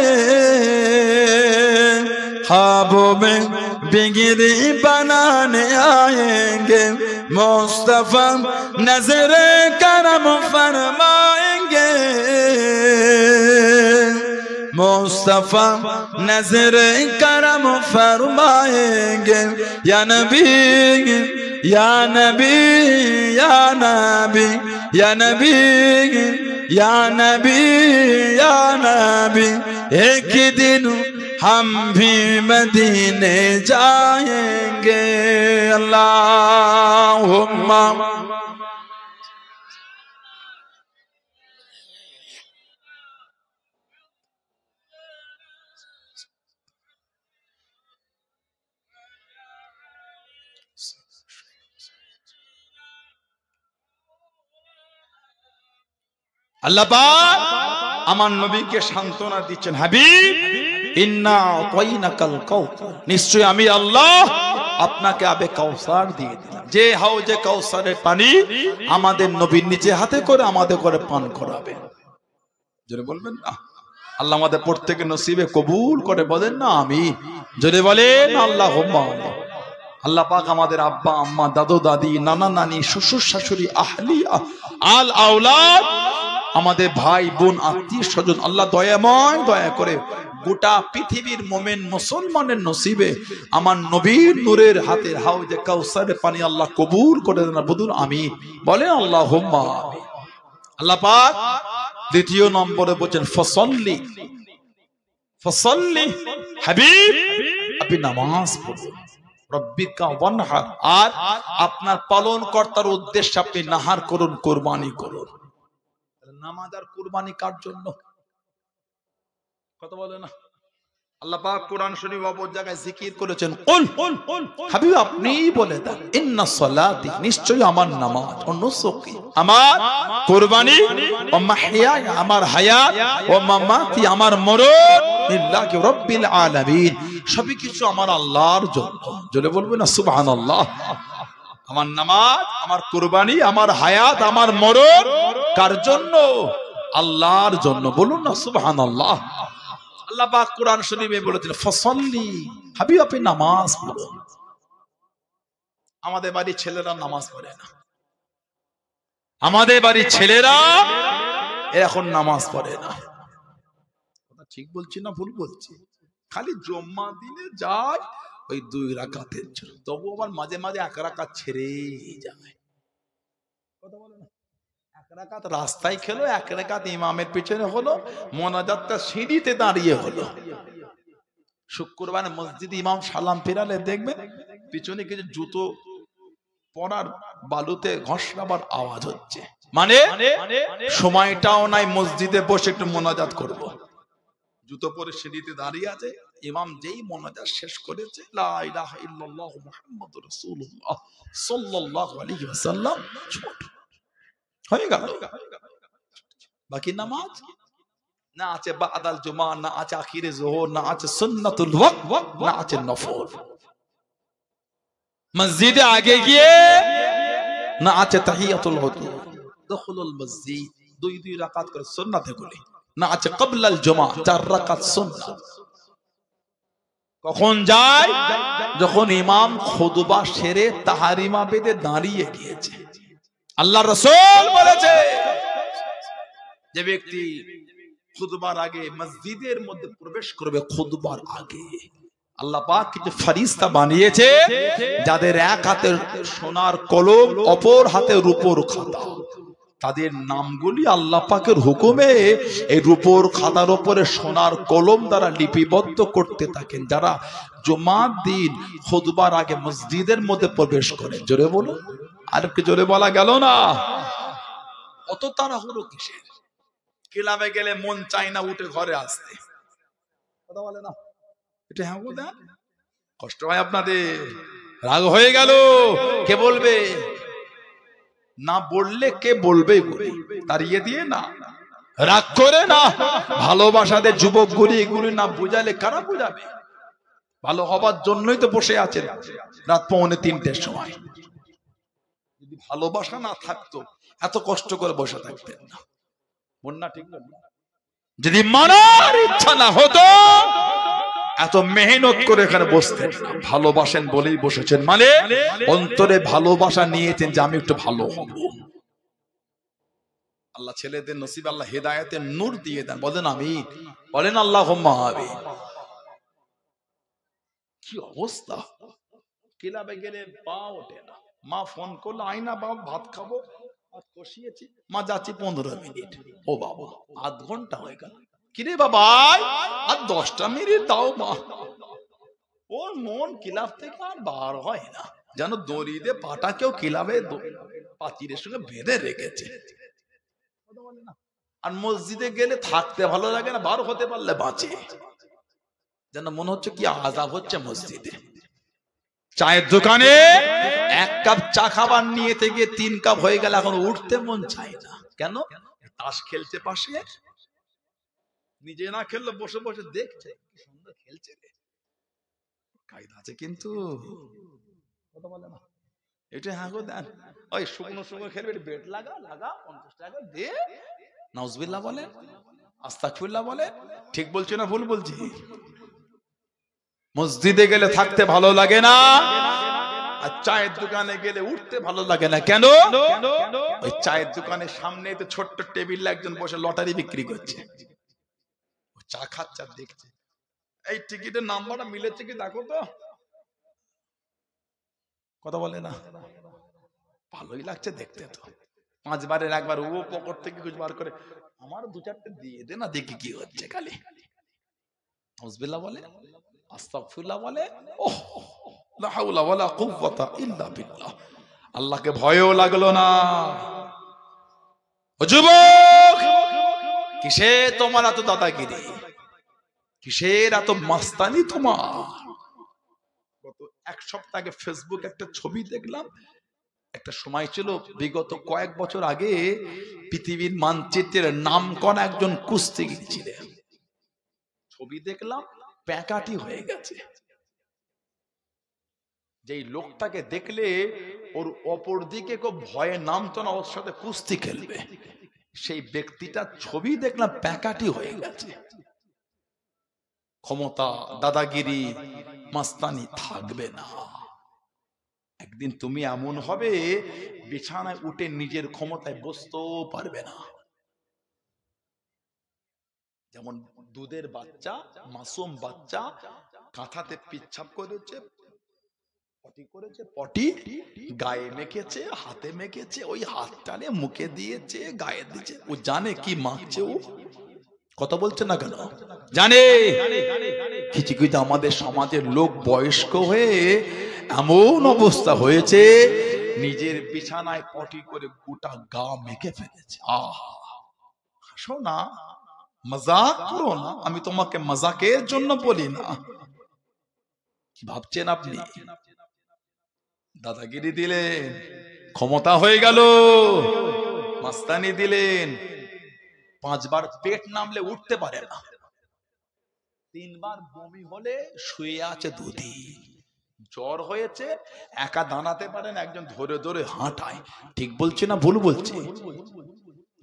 ख्वाबों में बिगड़ी बनाने आएंगे, मुस्तफा नजरे करम फरमाएंगे, मुस्तफा नजरे करम फरमाएंगे। या नबी या नबी या नबी या नबी या नबी या नबी, एक दिन हम भी मदीने जाएंगे। अल्लाहुम्मा আল্লাহ পাক আমার নবীকে সান্ত্বনা দিচ্ছেন, হাবিব ইন্না আতাইনাকাল কাউসার, নিশ্চয় আমি আল্লাহ আপনাকে আবে কাউসার দিয়ে দিলাম। যে হাউজে কাউসারের পানি আমাদের নবী নিজে হাতে করে আমাদের করে পান করাবে। জোরে বলবেন না। আল্লাহ আমাদের প্রত্যেকের নসিবে কবুল করে, বলেন না আমিন। জোরে বলেন আল্লাহুম্মা। আল্লাহ পাক আমাদের আব্বা আম্মা দাদু দাদি নানা নানি শ্বশুর শাশুড়ি আহলিয়া আল আওলাদ আমাদের ভাই বোন আত্মীয় স্বজন আল্লাহ দয়াময় দয়া করে গোটা পৃথিবীর মোমেন মুসলমানের নসিবে আমার নবীর নূরের হাতের হাউজে কাউসারের পানি আল্লাহ কবুল করে দেন। বলুন আমিন, বলেন আল্লাহুম্মা আমিন। আল্লাহ পাক দ্বিতীয় নম্বরে বলছেন ফসল্লি ফসল্লি হাবিব, আপনি নামাজ পড়ুন। রব্বিকা ওয়ানহার, আর আপনার পালন কর্তার উদ্দেশ্যে আপনি নাহার করুন, কুরবানি করুন। নামাজ আর কুরবানি কার জন্য? কথা বলে না। আল্লাহ পাক কোরআন শরীফ অপর জায়গায় জিকির করেছেন, কুল হাবিব আপনি বলে দেন, ইন্না সালাতি, নিশ্চয়ই আমার নামাজ, ও নুসুকি, আমার কুরবানি, ও মাহইয়ায়, আমার হায়াত, ও মামাতি, আমার মরণ, লিল্লাহি রাব্বিল আলামিন, সবই কিছু আমার আল্লাহর জন্য। জোরে বলবেন না সুবহানাল্লাহ। আমার নামাজ, আমার কুরবানি, আমার হায়াত, আমার মরণ কার জন্য? আল্লাহর জন্য। বলুন না সুবহানাল্লাহ। আল্লাহ পাক কোরআন শরীফে বলেছেন ফসল্লি, হাবিব আপনি নামাজ পড়ুন। আমাদের বাড়ির ছেলেরা নামাজ পড়ে না, আমাদের বাড়ির ছেলেরা এখন নামাজ পড়ে না। ঠিক বলছি না ভুল বলছি? খালি জুম্মা দিনে যায় ওই 2 রাকাতের জন্য, তবু আবার মাঝে মাঝে 1 রাকাত ছেড়ে যায়। কথা বলে না, 1 রাকাত রাস্তায় খেলো, 1 রাকাত ইমামের পিছনে হলো, মোনাজাতটা সিঁড়িতে দাঁড়িয়ে হলো। শুক্রবার মসজিদে ইমাম সালাম ফেরালে দেখবেন পিছনে কিছু জুতো পড়ার বালুতে ঘষাবার আওয়াজ হচ্ছে, মানে সময়টাও নাই মসজিদে বসে একটু মোনাজাত করব। জুতো পরে সিঁড়িতে দাঁড়িয়ে আছে, ইমাম যেই মোনাজাত শেষ করেছে, লা ইলাহা ইল্লাল্লাহু মুহাম্মাদুর রাসূলুল্লাহ সাল্লাল্লাহু আলাইহি ওয়াসাল্লাম, হয়ে গেল। বাকি নামাজ না আছে বাদাল জুমা, না আছে আখিরে যোহর, না আছে সুন্নাতুল ওয়াক্ত, না আছে নফল। মসজিদে আগে গিয়ে না আছে তাহিয়াতুল ওযু, দুখুলুল মসজিদ 2 রাকাত করে সুন্নাতে গুলি, না আছে ক্বাবলাল জুমা 4 রাকাত সুন্নাত। কখন যায়? যখন ইমাম খুতবা সেরে তাহরিমা বেদে দাঁড়িয়ে গিয়েছে। আল্লাহ রাসূল বলেছে, যে ব্যক্তি খুতবার আগে মসজিদের মধ্যে প্রবেশ করবে, খুতবার আগে আল্লাহ পাক কিছু ফেরেশতা বানিয়েছে, যাদের এক হাতে সোনার কলম, অপর হাতে রূপোর খাতা। তাদের নামগুলি আল্লাহ পাকের হুকুমে এই রূপোর খাতার উপরে সোনার কলম দ্বারা লিপিবদ্ধ করতে থাকেন, যারা জুমার দিন খুতবার আগে মসজিদের মধ্যে প্রবেশ করে। জোরে বলো, আর কি জোরে বলা গেল না? অত তাড়াহুড়ো কিসের? ক্লাবে গেলে মন চায় না উঠে ঘরে আসতে, কথা বলে না? এটা হ্যাঁ বলে কষ্ট হয় আপনাদের, রাগ হয়ে গেল। কে বলবে? না বললে কে বলবে? তাড়িয়ে দিয়ে না, রাগ করে না। ভালোবাসাদের যুবক গুলি এগুলি না বুঝালে কারা বুঝাবে? ভালো হবার জন্যই তো বসে আছেন রাত 2:45-র সময়। যদি ভালোবাসা না থাকতো এত কষ্ট করে বসে থাকতেন না। মন না ঠিক না? যদি মানার ইচ্ছা না হতো এত মেহনত করে এখানে বসতেন না। ভালোবাসেন বলেই বসেছেন, মানে অন্তরে ভালোবাসা নিয়েছেন যে আমি একটু ভালো হব। আল্লাহ ছেলেদের নসিব আল্লাহ হেদায়েতের নূর দিয়ে দেন। বলেন আমিন, বলেন আল্লাহুম্মা আমিন। কি অবস্থা! ক্লাবে গেলে পা ওঠে না। মা ফোন করলো, আইনা বাবা ভাত খাবো, আর কষিয়েছি, মা যাচ্ছি 15 মিনিট। ও বাবা, আধ ঘন্টা হয়ে গেল। কিরে বাবা, আর 10টা মিনিট দাও মা। ওর মন ক্লাব থেকে আর বার হয় না, যেন দড়িতে পাটা কেউ ক্লাবে পাচিরের সঙ্গে বেঁধে রেখেছে। আর মসজিদে গেলে থাকতে ভালো লাগে না, বার হতে পারলে বাঁচে। যেন মনে হচ্ছে কি আযাব হচ্ছে মসজিদে। চায়ের দোকানে 1 কাপ চা খাবার নিয়ে থেকে 3 কাপ হয়ে গেল, এখন উঠতে মন চায় না। কেন? তাস খেলছে পাশে, নিজে না খেললে বসে বসে দেখছে কি সুন্দর খেলছে রে। কায়দা আছে কিন্তু, কথা বলে না। এটা হ্যাঁ গো দেন, ওই শুকনো শুকনো খেলবে, বেট লাগা 50 টাকা দে, নাউজুবিল্লাহ বলে, আস্তাগফিরুল্লাহ বলে। ঠিক বলছি না ভুল বলছি? মসজিদে গেলে থাকতে ভালো লাগে না, আর চায়ের দোকানে গেলে উঠতে ভালো লাগে না। কেন? ওই চায়ের দোকানের সামনে তো ছোট্ট টেবিল একজন বসে লটারি বিক্রি করছে, চা খাচ্ছে আর দেখছে, এই টিকিটের নাম্বারটা মিলেছে কি দেখো তো। কথা বলে না? ভালোই লাগছে দেখতে তো। 5 বারের একবার ও পকেট থেকে কিছু বার করে আমার দু চারটে দিয়ে দে না, দেখি কি হচ্ছে। খালি নাউজুবিল্লাহ বলে, আস্তাগফিরুল্লাহ বলে, ওহ লা হাওলা ওয়ালা কুওয়াতা ইল্লা বিল্লাহ। আল্লাহকে ভয়ও লাগলো না। ও যুবক, কিসে তোমার এত দাদাগিরি, কিসের এত মাস্তানি তোমার? গত এক সপ্তাহ আগে ফেসবুক একটা ছবি দেখলাম। একটা সময় ছিল বিগত কয়েক বছর আগে পৃথিবীর মানচিত্রের নাম করা একজন কুস্তিগির ছিলেন। ছবি দেখলাম, প্যাকাটি হয়ে গেছে। যেই লোকটাকে দেখলে ওর অপর দিকে খুব ভয়ে নামতো না, ওর সাথে কুস্তি খেলবে, সেই ব্যক্তিটা ছবি দেখলাম প্যাকাটি হয়ে গেছে। ক্ষমতা, দাদাগিরি, মাস্তানি থাকবে না। একদিন তুমি এমন হবে বিছানায় উঠে নিজের ক্ষমতায় বসতেও পারবে না। যেমন দুধের বাচ্চা, মাসুম বাচ্চা কাঁথাতে পিচ্ছাপ করেছে, পটি করেছে, পটি গায়ে মেখেছে, হাতে মেখেছে, ওই হাতটানে মুখে দিয়েছে, গায়ে দিয়েছে, ও জানে কি মাখছে। ও কথা বলছে না কেন? জানে। কিছু কিছু আমাদের সমাজের লোক বয়স্ক হয়ে এমন অবস্থা হয়েছে, নিজের বিছানায় পটি করে গোটা গা মেখে ফেলেছে। আহা, হাসো না, মজাক করো না, আমি তোমাকে মজাকের জন্য বলি না। কি ভাবছেন আপনি? দাদাগিরি দিলেন, ক্ষমতা হয়ে গেল, মাস্তানি দিলেন। 5 বার পেট নামলে উঠতে পারে না, 3 বার বমি হলে শুয়ে আছে দুদিন, জ্বর হয়েছে একা দাঁড়াতে পারেন, একজন ধরে ধরে হাঁটায়। ঠিক বলছে না ভুল বলছে?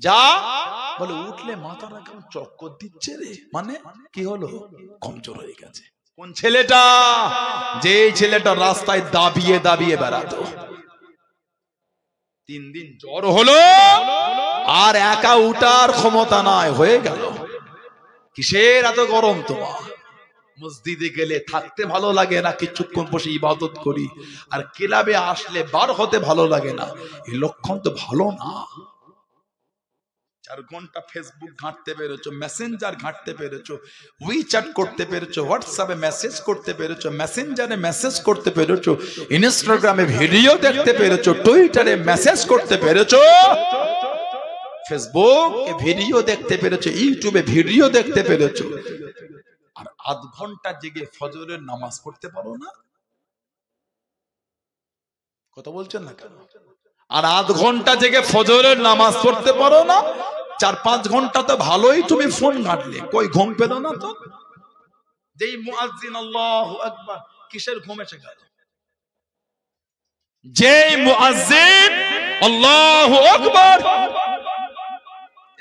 যা বলে উঠলে মাথাটা কেমন চক্কর দিচ্ছে রে, মানে কি হলো? কমজোর হয়ে গেছে। কোন ছেলেটা? যে ছেলেটা রাস্তায় দাবিয়ে দাবিয়ে বেড়াতো, 3 দিন জ্বর হলো আর একা উঠার ক্ষমতা নাই, হয়ে গেল। কিসের এত গরম তোমার? মসজিদে গেলে থাকতে ভালো লাগে না, কিছুক্ষণ বসে ইবাদত করি, আর ক্লাবে আসলে বার হতে ভালো লাগে না। এই লক্ষণ তো ভালো না। 4 ঘন্টা ফেসবুক ঘাঁটতে পেরেছো, মেসেঞ্জার ঘাঁটতে পেরেছো, উইচ্যাট করতে পেরেছো, হোয়াটসঅ্যাপে মেসেজ করতে পেরেছো, মেসেঞ্জারে মেসেজ করতে পেরেছো, ইনস্টাগ্রামে ভিডিও দেখতে পেরেছো, টুইটারে মেসেজ করতে পেরেছো, ফেসবুকে ভিডিও দেখতে পেরেছো, ইউটিউবে ভিডিও দেখতে পেরেছো, আর আধ ঘন্টা জেগে ফজরের নামাজ পড়তে পারো না? কথা বলছেন না কেন? আর আধ ঘন্টা জেগে ফজরের নামাজ পড়তে পারো না? 4-5 ঘন্টা তো ভালোই তুমি ফোন ঘাঁটলে, কই ঘুম পেল না তো? যেই মুয়াজ্জিন আল্লাহু আকবার, কিসের ঘুম এসে গেল? যেই মুয়াজ্জিন আল্লাহু আকবার,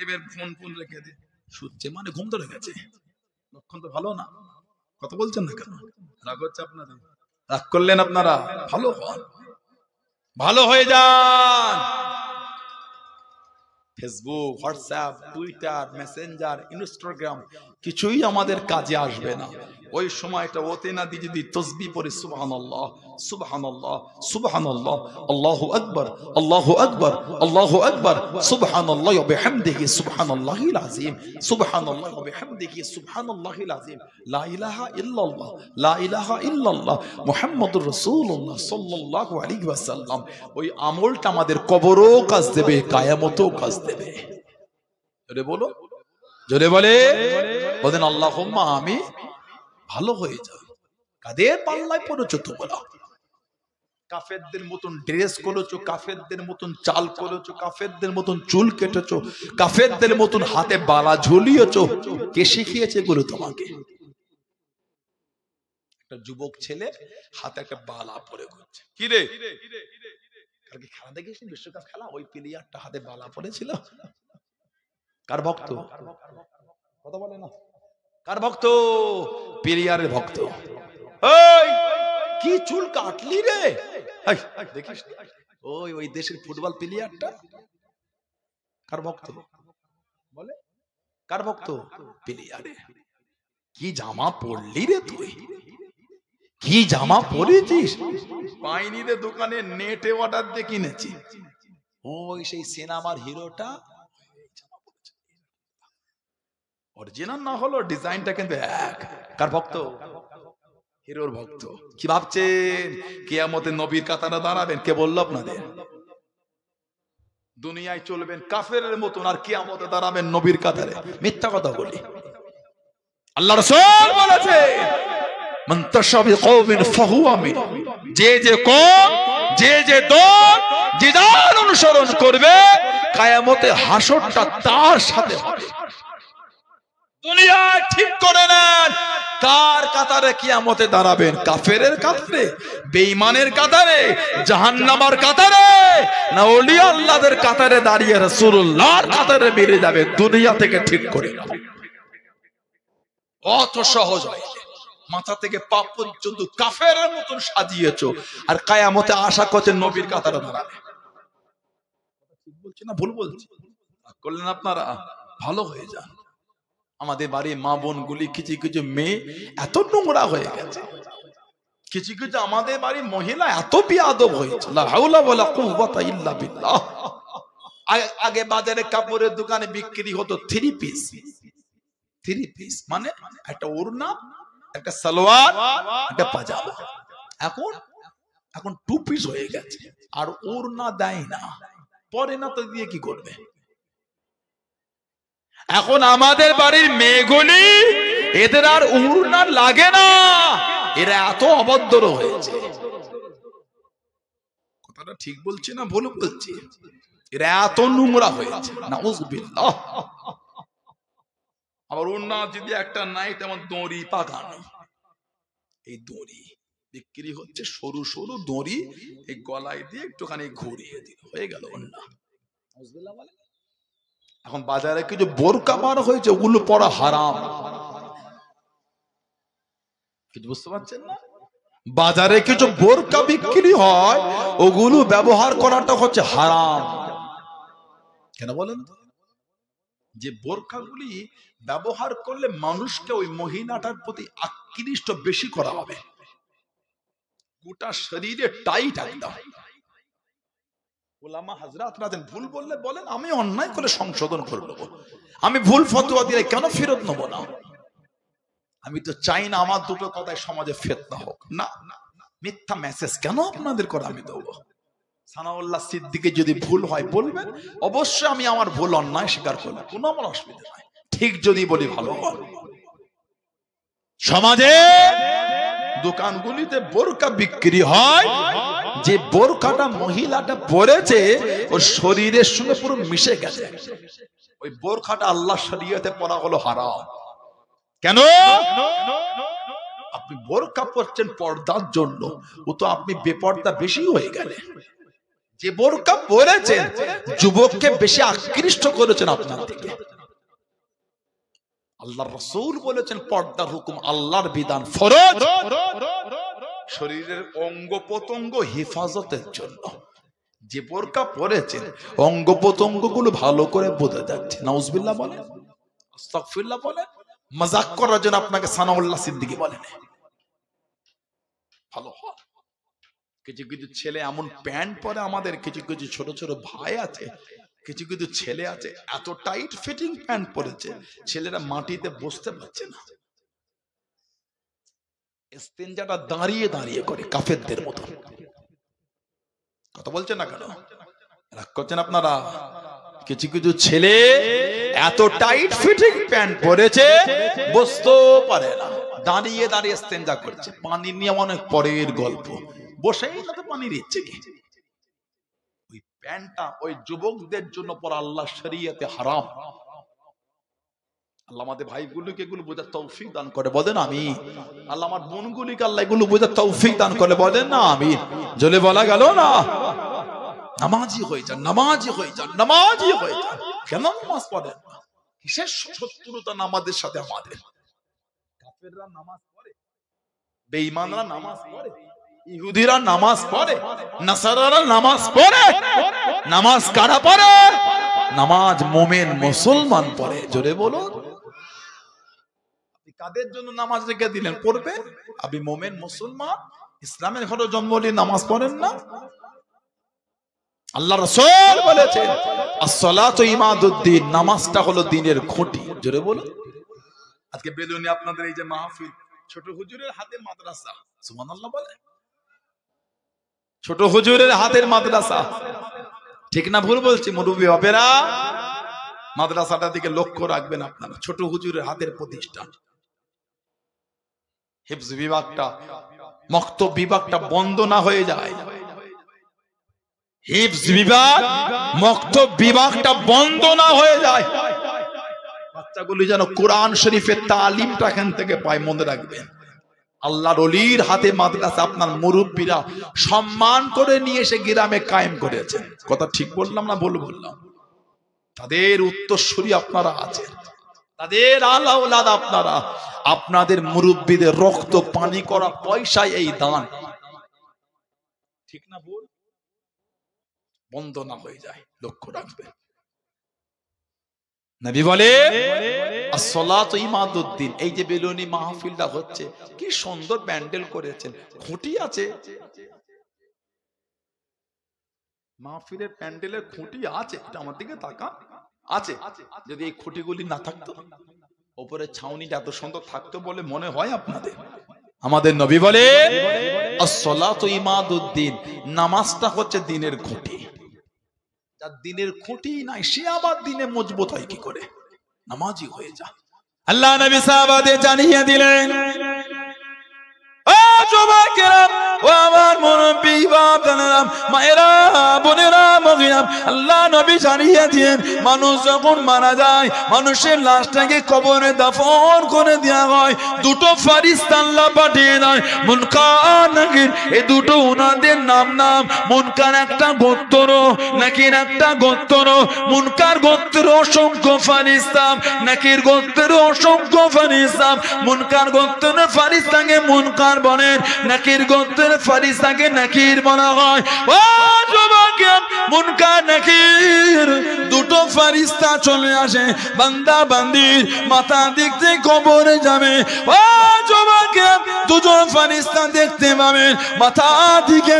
এবার ফোন রেখে দে, শুচ্ছে মানে ঘুম ধরে গেছে। লক্ষণ তো ভালো না। কথা বলছেন না কেন? রাগ হচ্ছে আপনাদের? রাগ করলেন আপনারা? ভালো হন, ভালো হয়ে যান। Facebook, WhatsApp, Twitter, Messenger, Instagram কিছুই আমাদের কাজে আসবে না। ওই সময়টা ওতে না দিয়ে যদি তসবিহ পড়ে সুবহানাল্লাহ সুবহানাল্লাহ সুবহানাল্লাহ, আল্লাহু আকবার আল্লাহু আকবার আল্লাহু আকবার, সুবহানাল্লাহ ওয়া বিহামদিহি সুবহানাল্লাহিল আযীম, সুবহানাল্লাহ ওয়া বিহামদিহি সুবহানাল্লাহিল আযীম, লা ইলাহা ইল্লাল্লাহ লা ইলাহা ইল্লাল্লাহ মুহাম্মাদুর রাসূলুল্লাহ সাল্লাল্লাহু আলাইহি ওয়াসাল্লাম, ওই আমলটা আমাদের কবরও কাজ দেবে, কিয়ামতেও কাজ দেবে। জোরে বলো, জোরে বলে বলেন আল্লাহুম্মা আমিন। ভালো হয়ে যাও। কাদের পাল্লায় পড়েছো তোমরা? কাফেরদের মতন ড্রেস করেছো, কাফেরদের মতন চাল করেছো, কাফেরদের মতন চুল কেটেছো, কাফেরদের মতন হাতে বালা ঝুলিয়েছো। কে শিখিয়েছে এগুলো তোমাকে? একটা যুবক ছেলে হাতে একটা বালা পরে ঘুরছে। কি রে, কালকে খেলা দেখিস নি? বিশ্বকাপ খেলা, ওই প্লেয়ারটা হাতে বালা পরেছিল। কার ভক্ত? কথা বলে না। কার ভক্ত? প্লেয়ারের ভক্ত। ওই কি চুল কাটলি রে? দেখিস ওই দেশের ফুটবল প্লেয়ারটা কার ভক্ত? বলে কার ভক্ত? প্লেয়ারে। কি জামা পরলি রে তুই? কি জামা পরেছিস? পাইনি রে, দোকানে নেটে অর্ডার দিয়ে কিনেছি। ওই সেই সিনেমার হিরোটা অরিজিনাল না হলো ডিজাইনটা কিন্তু এক। কার ভক্ত? হিরোর ভক্ত। কি ভাবছেন কিয়ামতে নবীর কাতারে দাঁড়াবেন? কে বললো আপনাদের? দুনিয়ায় চলবেন কাফেরের মতন, আর কিয়ামতে দাঁড়াবেন নবীর কাতারে? মিথ্যা কথা বলি। আল্লাহ রাসূল বলেছে মান তাশাবি কওমিন ফাহুয়া মিন, যে যে কওম, যে যে দল যে দল অনুসরণ করবে কিয়ামতে হাসরটা তার সাথে হবে। দুনিয়ায় ঠিক করে নেন কার কাতারে কিয়ামতে দাঁড়াবেন? কাফেরের কাতারে, বেঈমানের কাতারে, জাহান্নামের কাতারে, না ওলিয়া আল্লাহদের কাতারে দাঁড়িয়ে রাসূলুল্লাহর কাতারে বেরিয়ে যাবে? দুনিয়া থেকে ঠিক করে নাও। অত সহজ হয়। মাথা থেকে পা পর্যন্ত কাফেরের মতন সাজিয়েছো, আর কিয়ামতে আশা করছেন নবীর কাতারে দাঁড়াবে। ঠিক বলছি না ভুল বলছি? করলেন আপনারা, ভালো হয়ে যান। আমাদের বাড়ির মা বোন গুলি কিছু কিছু মেয়ে এত নোংরা হয়ে গেছে, কিছু কিছু আমাদের বাড়ির মহিলা এত বেয়াদব হয়েছে, লা হাওলা ওয়ালা কুওয়াতা ইল্লা বিল্লাহ। আগে বাজারে কাপড়ের দোকানে বিক্রি হতো থ্রি পিস। থ্রি পিস মানে একটা ওড়না, একটা সালোয়ার, একটা পাজামা। এখন টু পিস হয়ে গেছে, আর ওড়না দেয় না, পরে না তো দিয়ে কি করবে? এখন আমাদের বাড়ির মেয়েগুলি, এদের আর ওড়না লাগে না, এরা এত অভদ্র হয়েছে। কথাটা ঠিক বলছি না ভুল বলছি? এরা এত নোংরা হয়েছে, নাউযুবিল্লাহ। আবার ওড়না যদি একটা নাই, তেমন দড়ি পাকানো, এই দড়ি বিক্রি হচ্ছে, সরু সরু দড়ি, এই গলায় দিয়ে একটুখানি ঘুরিয়ে দিল, হয়ে গেল ওড়না। এখন বাজারে কিছু বোরকা বার হয়েছে, ওগুলো পরা হারাম। কিছু বুঝতে পারছেন না? বাজারে কিছু বোরকা বিক্রি হয়, ওগুলো ব্যবহার করাটা হচ্ছে হারাম। কেন বলেন? যে বোরকাগুলি ব্যবহার করলে মানুষকে ওই মহিলাটার প্রতি আকৃষ্ট বেশি করা হবে, গোটা শরীরে টাইট একদম। ওলামা হাজরাতরা ভুল বললে বলেন, আমি অন্যায় করে সংশোধন করে নেব, আমি ভুল ফতোয়া দিলে কেন ফেরত নেব না? আমি তো চাই না আমার দুটো কথায় সমাজে ফিতনা হোক। না, মিথ্যা মেসেজ কেন আপনাদের করে আমি দেবো? সানাউল্লাহ সিদ্দিকী যদি ভুল হয় বলবেন, অবশ্যই আমি আমার ভুল অন্যায় স্বীকার করব, কোনো আমার অসুবিধা নাই। ঠিক যদি বলি ভালো হয়। সমাজে দোকানগুলিতে বোরকা বিক্রি হয়, যে বোরকাটা মহিলাটা পরেছে ওর শরীরের সঙ্গে পুরো মিশে গেছে, ওই বোরকাটা আল্লাহ শরীয়তে পরা হলো হারাম। কেন? আপনি বোরকা পরছেন পর্দার জন্য, ও তো আপনি বেপর্দা বেশি হয়ে গেলেন। যে বোরকা পরেছেন যুবককে বেশি আকৃষ্ট করেছেন আপনার দিকে। আল্লাহর রাসূল বলেছেন পর্দার হুকুম আল্লাহর বিধান, ফরজ, শরীরের অঙ্গ প্রত্যঙ্গ হেফাজতের জন্য। যে বোরকা পরেছেন অঙ্গ প্রত্যঙ্গ গুলো ভালো করে বোঝা যাচ্ছে। নাউজুবিল্লাহ বলেন, আস্তাগফিরুল্লাহ বলেন, মজাক করার জন্য আপনাকে সানাউল্লাহ সিদ্দিকী বলেন। ভালো হয়। কিছু কিছু ছেলে এমন প্যান্ট পরে, আমাদের কিছু কিছু ছোট ছোট ভাই আছে, কিছু কিছু ছেলে আছে এত টাইট ফিটিং প্যান্ট পরেছে, ছেলেরা মাটিতে বসতে পারছে না, ইস্তেঞ্জাটা দাঁড়িয়ে দাঁড়িয়ে করে কাফেরদের মতো। কথা বলছেন না কেন? রাগ করছেন আপনারা? কিছু কিছু ছেলে এত টাইট ফিটিং প্যান্ট পরেছে, বসতেও পারে না, দাঁড়িয়ে দাঁড়িয়ে ইস্তেঞ্জা করছে। পানি নিয়ে অনেক পরের গল্প, বসেই না তো পানির ইচ্ছে কি? ওই প্যান্টটা ওই যুবকদের জন্য পরা আল্লাহ শরীয়তে হারাম। আল্লাহ আমাদের ভাইগুলোকে এগুলো বোঝার তৌফিক দান করে, বলেন আমিন। আল্লাহ আমার বোনগুলিকে আল্লাহ এগুলো বোঝার তৌফিক দান করে, বলেন না আমিন। জলে বলা গেল না, নামাজি হয়ে যান, নামাজি হয়ে যান, নামাজি হয়ে যান। কেন নামাজ পড়েন না? কিসের শত্রুতা নামাজের সাথে আমাদের? কাফেররা নামাজ পড়ে, বেঈমানরা নামাজ পড়ে, ইহুদিরা নামাজ পড়ে, নাসারারা নামাজ পড়ে। নামাজ কারা পড়ে? নামাজ মুমিন মুসলমান পড়ে। জোরে বলো। আপনি কাদের জন্য নামাজ রেখে দিলেন? পড়বে। আপনি মুমিন মুসলমান, ইসলামের ঘরে জন্ম নিয়ে নামাজ পড়েন না? আল্লাহ রাসূল বলেছেন, আস-সালাতু ইমাদুদ্দিন, নামাজটা হলো দ্বীনের খুঁটি। জোরে বলো। আজকে বেলুনি আপনাদের এই যে মাহফিল, ছোট হুজুরের হাতে মাদ্রাসা, সুবহানাল্লাহ বলে, ছোট হুজুরের হাতের মাদ্রাসা, ঠিক না ভুল বলছি মুরব্বী বাপেরা? মাদ্রাসাটার দিকে লক্ষ্য রাখবেন আপনারা, ছোট হুজুরের হাতের প্রতিষ্ঠান। হিফজ বিভাগটা, মক্তব বিভাগটা বন্ধ না হয়ে যায়, হিফজ বিভাগ মক্তব বিভাগটা বন্ধ না হয়ে যায়, বাচ্চাগুলি যেন কোরআন শরীফের তালিমটা এখান থেকে পায়। মনে রাখবেন, আল্লাহর ওলির হাতে মাদ্রাসা আপনার মুরব্বীরা সম্মান করে নিয়ে এসে গ্রামে কায়েম করেছেন। কথা ঠিক বললাম না ভুল বললাম? তাদের উত্তরসূরি আপনারা আছেন, তাদের আলা ওলাদ আপনারা, আপনাদের মুরব্বীদের রক্ত পানি করা পয়সায় এই দান, ঠিক না ভুল? বন্ধ না হয়ে যায়, লক্ষ্য রাখবেন। নবী বলে আসসালাতু ইমাদুদ্দিন। এই যে বেলুনি মাহফিলটা হচ্ছে, কি সুন্দর প্যান্ডেল করেছেন, খুঁটি আছে, মাহফিলের প্যান্ডেলের খুঁটি আছে, এটা আমার দিকে তাকা আছে। যদি এই খুঁটিগুলি না থাকতো, উপরে ছাউনিটা এত সুন্দর থাকতো বলে মনে হয় আপনাদের? আমাদের নবী বলে আসসালাতু ইমাদুদ্দিন, নামাজটা হচ্ছে দিনের খুঁটি। যার দিনের খুঁটি নাই সে আবার দিনে মজবুত হয় কি করে? নামাজি হয়ে যা। আল্লাহ নবী সাহাবাদের জানিয়ে দিলেন, ও যুবকেরা, ও আমার মুরব্বি বাবারা, মায়েরা, বোনেরা, মহিলা, আল্লাহ নবী জানিয়ে দিয়েন, মানুষ যখন মারা যায়, মানুষের লাশটাকে কবরে দাফন করে দেওয়া হয়, দুটো ফেরেশতা আল্লাহ পাঠিয়ে দেয়, মুনকার নাকির। এই দুটো ওনাদের নাম, মুনকার একটা গোত্র, নাকির একটা গোত্র। মুনকার গোত্র অসংখ্য ফেরেশতা, নাকির গোত্র অসংখ্য ফেরেশতা। মুনকার গোত্রের ফেরেশতাকে মুনকার বলেন, নাকির গোত্রের ফেরেশতাকে নাকির বলা হয়। ও যুবক, মুনকার নাকির দুটো ফেরেশতা চলে আসে, বান্দা বান্দির মাথা দেখতে কবরে যাবে। ও যুবক, দুজন ফেরেশতা দেখতে পাবেন, মাথা দিকে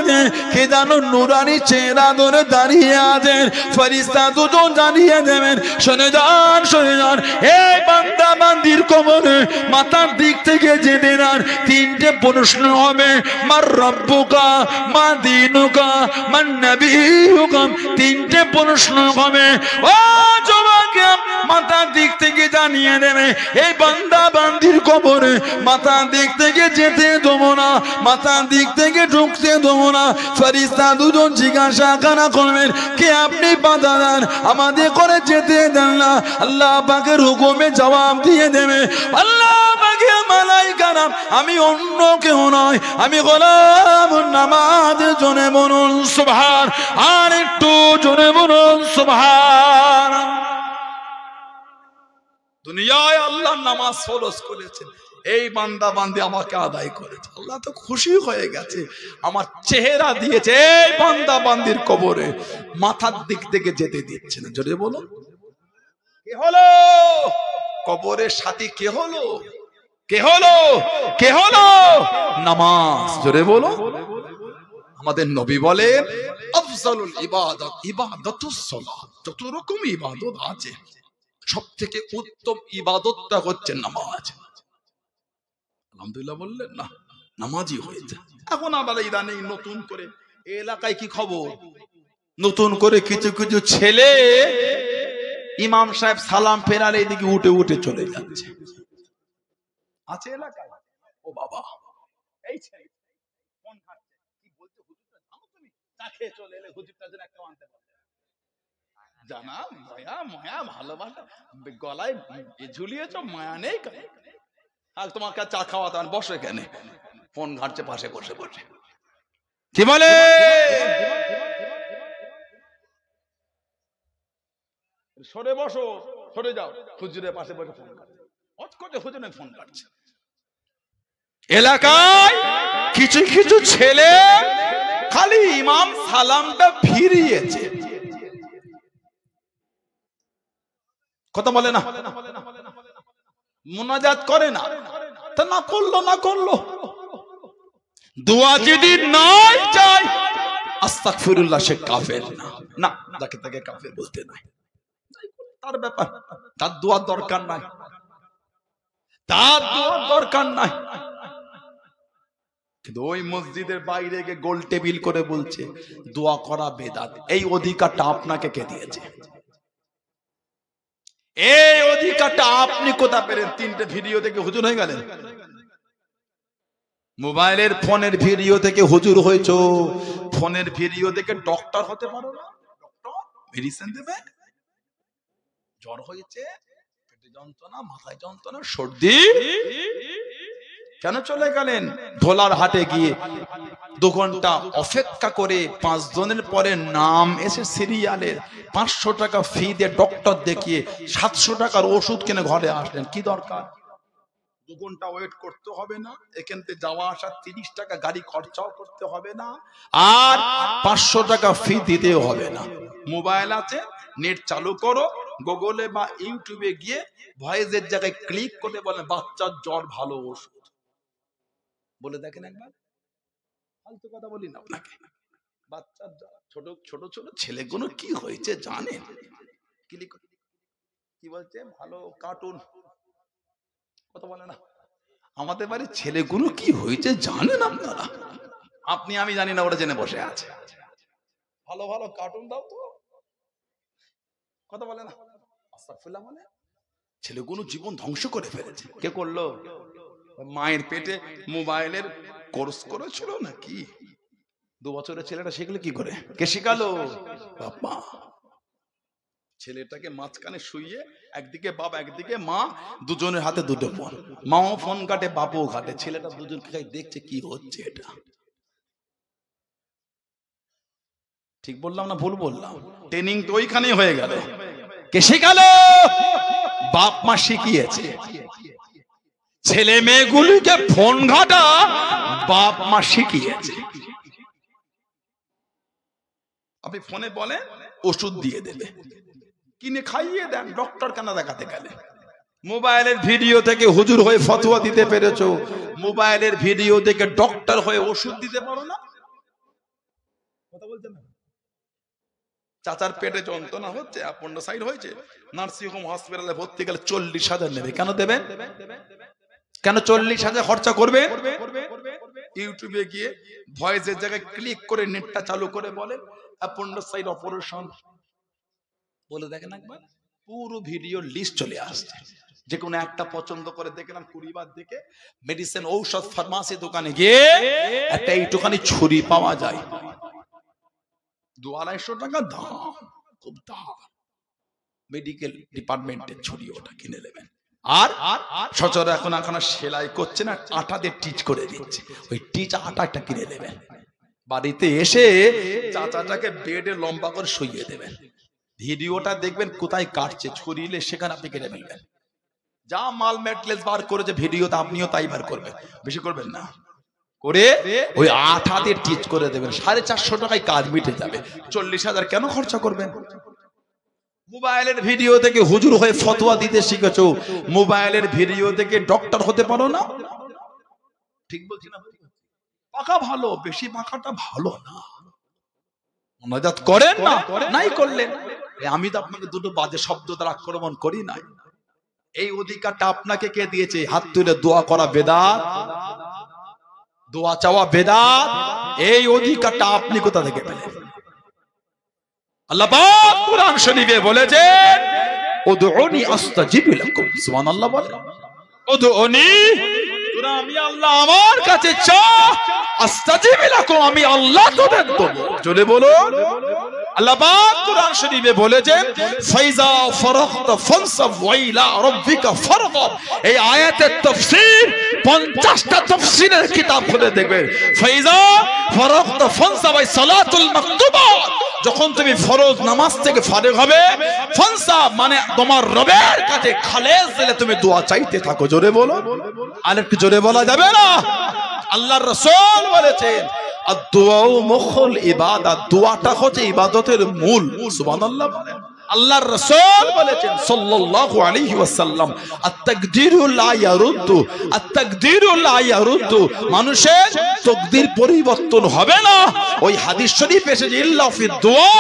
কে জানো নুরানি চেহারা ধরে দাঁড়িয়ে আছেন। ফেরেশতা দুজন জানিয়ে দেবেন, শুনে যান, শুনে যান, এই বান্দা বান্দির কবরে মাথার দিক থেকে যেতে যান, তিনটে প্রশ্ন হবে, মার রব্বুকা, মা দীনুকা, মান নবিয়ুকা। তিনটে প্রশ্ন হবে। ও যুবক, মাথার দিক থেকে জানিয়ে দেবে, এই বান্দা বান্দির কবরে মাথার দিক থেকে যেতে দেবো না, মাথার দিক থেকে ঢুকতে দেবো না। ফেরেশতা দুজন জিজ্ঞাসা করবেন, কে আপনি? বাধা দেন, আমাদের করে যেতে দেন না। আল্লাহ পাকের হুকুমে জবাব দিয়ে দেবে, আল্লাহ পাকের মালাইকারা, আমি অন্য কেউ নয়, আমি গোলাম। নামাজের জোরে বলুন সুবহান, আর একটু জোরে বলুন সুবহান। দুনিয়ায় আল্লাহ নামাজ ফরজ করেছেন, এই বান্দা বান্দি আমাকে আদায় করেছে, আল্লাহ তো খুশি হয়ে গেছে, আমার চেহারা দিয়েছে। এই বান্দা বান্দির কবরে মাথার দিক থেকে যেতে দিচ্ছে না। জোরে বলো, কে হলো কবরের সাথী? কে হলো? কে হলো? কে হলো? নামাজ। জোরে বলো। আমাদের নবী বলেন, আফজালুল ইবাদত ইবাদাতুস সালাত। যত রকম ইবাদত আছে, সবথেকে উত্তম ইবাদতটা হচ্ছে নামাজ। আলহামদুলিল্লাহ বললেন না? নামাজি হয়েছে। এখন আবার ইদানিং নতুন করে এলাকায় কি খবর, নতুন করে কিছু কিছু ছেলে ইমাম সাহেব সালাম ফেরার এইদিকে উঠে উঠে চলে যাচ্ছে, আছে এলাকায়। ও বাবা, এই ছেলে কোন খাচ্ছে, কি বলতে হুজুরটা জানো তুমি? চা খেয়ে চলে এলে হুজুরটা যেন একটা আনতে পারে, জানা দয়া মায়া ভালোবাসা গলায় ঝুলিয়েছ, মায়া নেই। আর তোমার কাছে চা খাওয়া তো বসে এখানে, ফোন ঘাটছে পাশে বসে বসে। কি বলে? সরে বসো, সরে যাও। হুজুরের পাশে বসে ফোন কাটছে, হুজুরের ফোন কাটছে। এলাকায় কিছু কিছু ছেলে খালি ইমাম সালামটা ফিরিয়েছে, কথা বলে না, মুনাজাত করে না, তা না করলো না করলো, দোয়া যদি নাই চাই আস্তাগফিরুল্লাহ, সে কাফের না, না যাকে তাকে কাফের বলতে নাই, তার ব্যাপার, তার দোয়ার দরকার নাই। তার দোয়ার দরকার নাই। কিন্তু ওই মসজিদের বাইরে গিয়ে গোল টেবিল করে বলছে দোয়া করা বেদাত। এই অধিকারটা আপনাকে কে দিয়েছে? এই অধিকারটা আপনি কোথা পেলেন? 3টে ভিডিও থেকে হুজুর হয়ে গেলেন। মোবাইলের ফোনের ভিডিও থেকে হুজুর হয়েছো, ফোনের ভিডিও দেখে ডক্টর হতে পারো না? ডক্টর মেডিসিন দেবে, জ্বর হয়েছে, পেটে যন্ত্রণা, মাথায় যন্ত্রণা, সর্দি, কেন চলে গেলেন ধোলার হাটে গিয়ে 2 ঘন্টা অপেক্ষা করে 5 জনের পরে নাম এসে সিরিয়ালের 500 টাকা ফি দিয়ে ডক্টর দেখিয়ে 700 টাকার ওষুধ কিনে ঘরে আসলেন? কি দরকার? 2 ঘন্টা ওয়েট করতে হবে না, এখান থেকে যাওয়া আসা 30 টাকা গাড়ি খরচাও করতে হবে না, আর 500 টাকা ফি দিতেও হবে না। মোবাইল আছে, নেট চালু করো, গুগলে বা ইউটিউবে গিয়ে ভয়েসের জায়গায় ক্লিক করে বলেন বাচ্চার জ্বর ভালো ওষুধ, বলে দেখেন একবার। ফালতু কথা বলি না আপনাকে। বাচ্চার ছোট ছোট ছোট ছেলেগুলো কি হয়েছে জানেন? কি বলছে? ভালো কার্টুন কথা বলে না। আমাদের বাড়ির ছেলেগুলো কি হয়েছে জানেন আপনারা? আপনি আমি জানি না, ওরা জেনে বসে আছে। ভালো ভালো কার্টুন দাও তো, কথা বলে না। আস্তাগফিরুল্লাহ বলে ছেলেগুলো জীবন ধ্বংস করে ফেলেছে। কে করলো? মায়ের পেটে মোবাইলের কোর্স করেছিল নাকি? 2 বছরের ছেলেটা শিখলো কি করে? কে শিখালো? বাবা। ছেলেটাকে মাঝখানে শুইয়ে একদিকে বাবা একদিকে মা, দুজনের হাতে 2টো ফোন। মাও ফোন কাটে, বাপও কাটে, ছেলেটা দুজনকে দেখছে কি হচ্ছে এটা। ঠিক বললাম না ভুল বললাম? ট্রেনিং তো ওইখানেই হয়ে গেল। কে শিখালো? বাপ মা শিখিয়েছে। ছেলে মেয়েগুলিকে ফোন ঘাটা বাপ মা শিখিয়েছে। আপনি ফোনে বলে ওষুধ দিয়ে দেবে, কিনে খাইয়ে দেন, ডক্টর কেন দেখাতে গেলে? মোবাইলের ভিডিও থেকে হুজুর হয়ে ফতোয়া দিতে পেরেছো, মোবাইলের ভিডিও দেখে ডক্টর হয়ে ওষুধ দিতে পারো না? কথা বলছেন না? চাচার পেটে যন্ত্রণা হচ্ছে, অ্যাপেন্ডিসাইটিস হয়েছে, নার্সিং হোম হসপিটালে ভর্তি গেলে 40,000 নেবে। কেন দেবেন? কেন 40,000 খরচা করবে? ইউটিউবে গিয়ে ভয়েসের জায়গায় ক্লিক করে নেটটা চালু করে বলেন অ্যাপেন্ডিসাইটিস অপারেশন, বলে দেখেন একবার। পুরো ভিডিও লিস্ট চলে আসছে। যে কোনো একটা পছন্দ করে দেখলাম 20 বার দেখে মেডিসিন ঔষধ ফার্মাসি দোকানে গিয়ে একটা এইটুখানি ছুরি পাওয়া যায়, 200-250 টাকা দাম, খুব দাম। মেডিকেল ডিপার্টমেন্টের ছুরি, ওটা কিনে নেবেন। আর সচরাচর এখন সেলাই করছে না, আটা দিয়ে টিচ করে দিচ্ছে, ওই টিচ আটাটা কিনে নেবেন। বাড়িতে এসে চাচাটাকে বেডে লম্বা করে শুইয়ে দেবেন, ভিডিওটা দেখবেন কোথায় কাটছে, ছুরিলে সেখানে আপনি কেটে ফেলবেন। যা মাল ম্যাটলেস বার করেছে ভিডিওতে আপনিও তাই বার করবেন, বেশি করবেন না, করে ওই আঠা দিয়ে টিচ করে দেবেন। 450 টাকায় কাজ মিটে যাবে। 40,000 কেন খরচা করবেন? মোবাইলের ভিডিও থেকে হুজুর হয়ে ফতোয়া দিতে শিখেছো, মোবাইলের ভিডিও থেকে ডক্টর হতে পারো না? ঠিক বলছি না? পাকা ভালো, বেশি পাকাটা ভালো না। মোনাজাত করেন না, নাই করলেন। আমি তো আপনাকে 2টো বাজে শব্দ দ্বারা আক্রমণ করি নাই। এই অধিকারটা আপনাকে কে দিয়েছে? হাত তুলে দোয়া করা বেদাত, দোয়া চাওয়া বেদাত। এই অধিকারটা আপনি কোথা থেকে পেলেন? আল্লাহ পাক কুরআন শরীফে বলেছেন উদউনি আস্তাজিব লাকুম। সুবহানাল্লাহ বলেন, উদউনি, তোরা আমি আল্লাহ আমার কাছে চাও, আস্তাজিব লাকুম, আমি আল্লাহ তোদের দেব। জোরে বলো। আল্লাহ পাক কুরআন শরীফে বলেছেন ফাইজা ফারাগতা ফানসাব ওয়া ইলা রাব্বিকা ফারগাব। এই আয়াতের তাফসীর 50টা তাফসীরের কিতাব খুলে দেখবেন। ফাইজা ফারাগতা ফানসাব এই সালাতুল মাকতুবাত, যখন তুমি ফরজ নামাজ থেকে ফারেগ হবে, ফানসাব মানে তোমার রবের কাছে খালেস দিলে তুমি দোয়া চাইতে থাকো। জোরে বলো। আর একটু জোরে বলা যাবে না? আল্লাহর রাসূল বলেছেন আদ-দুআউ মুখুল ইবাদত, দোয়াটা হচ্ছে ইবাদতের মূল। সুবহানাল্লাহ বলেন। আল্লাহর রাসূল বলেছেন সাল্লাল্লাহু আলাইহি ওয়াসাল্লাম আত-তাকদীরু লা ইয়ারুদ্দু, আত-তাকদীরু লা ইয়ারুদ্দু, মানুষের তাকদীর পরিবর্তন হবে না। ওই হাদিস শরীফ এসেছে ইল্লা ফি দুআ,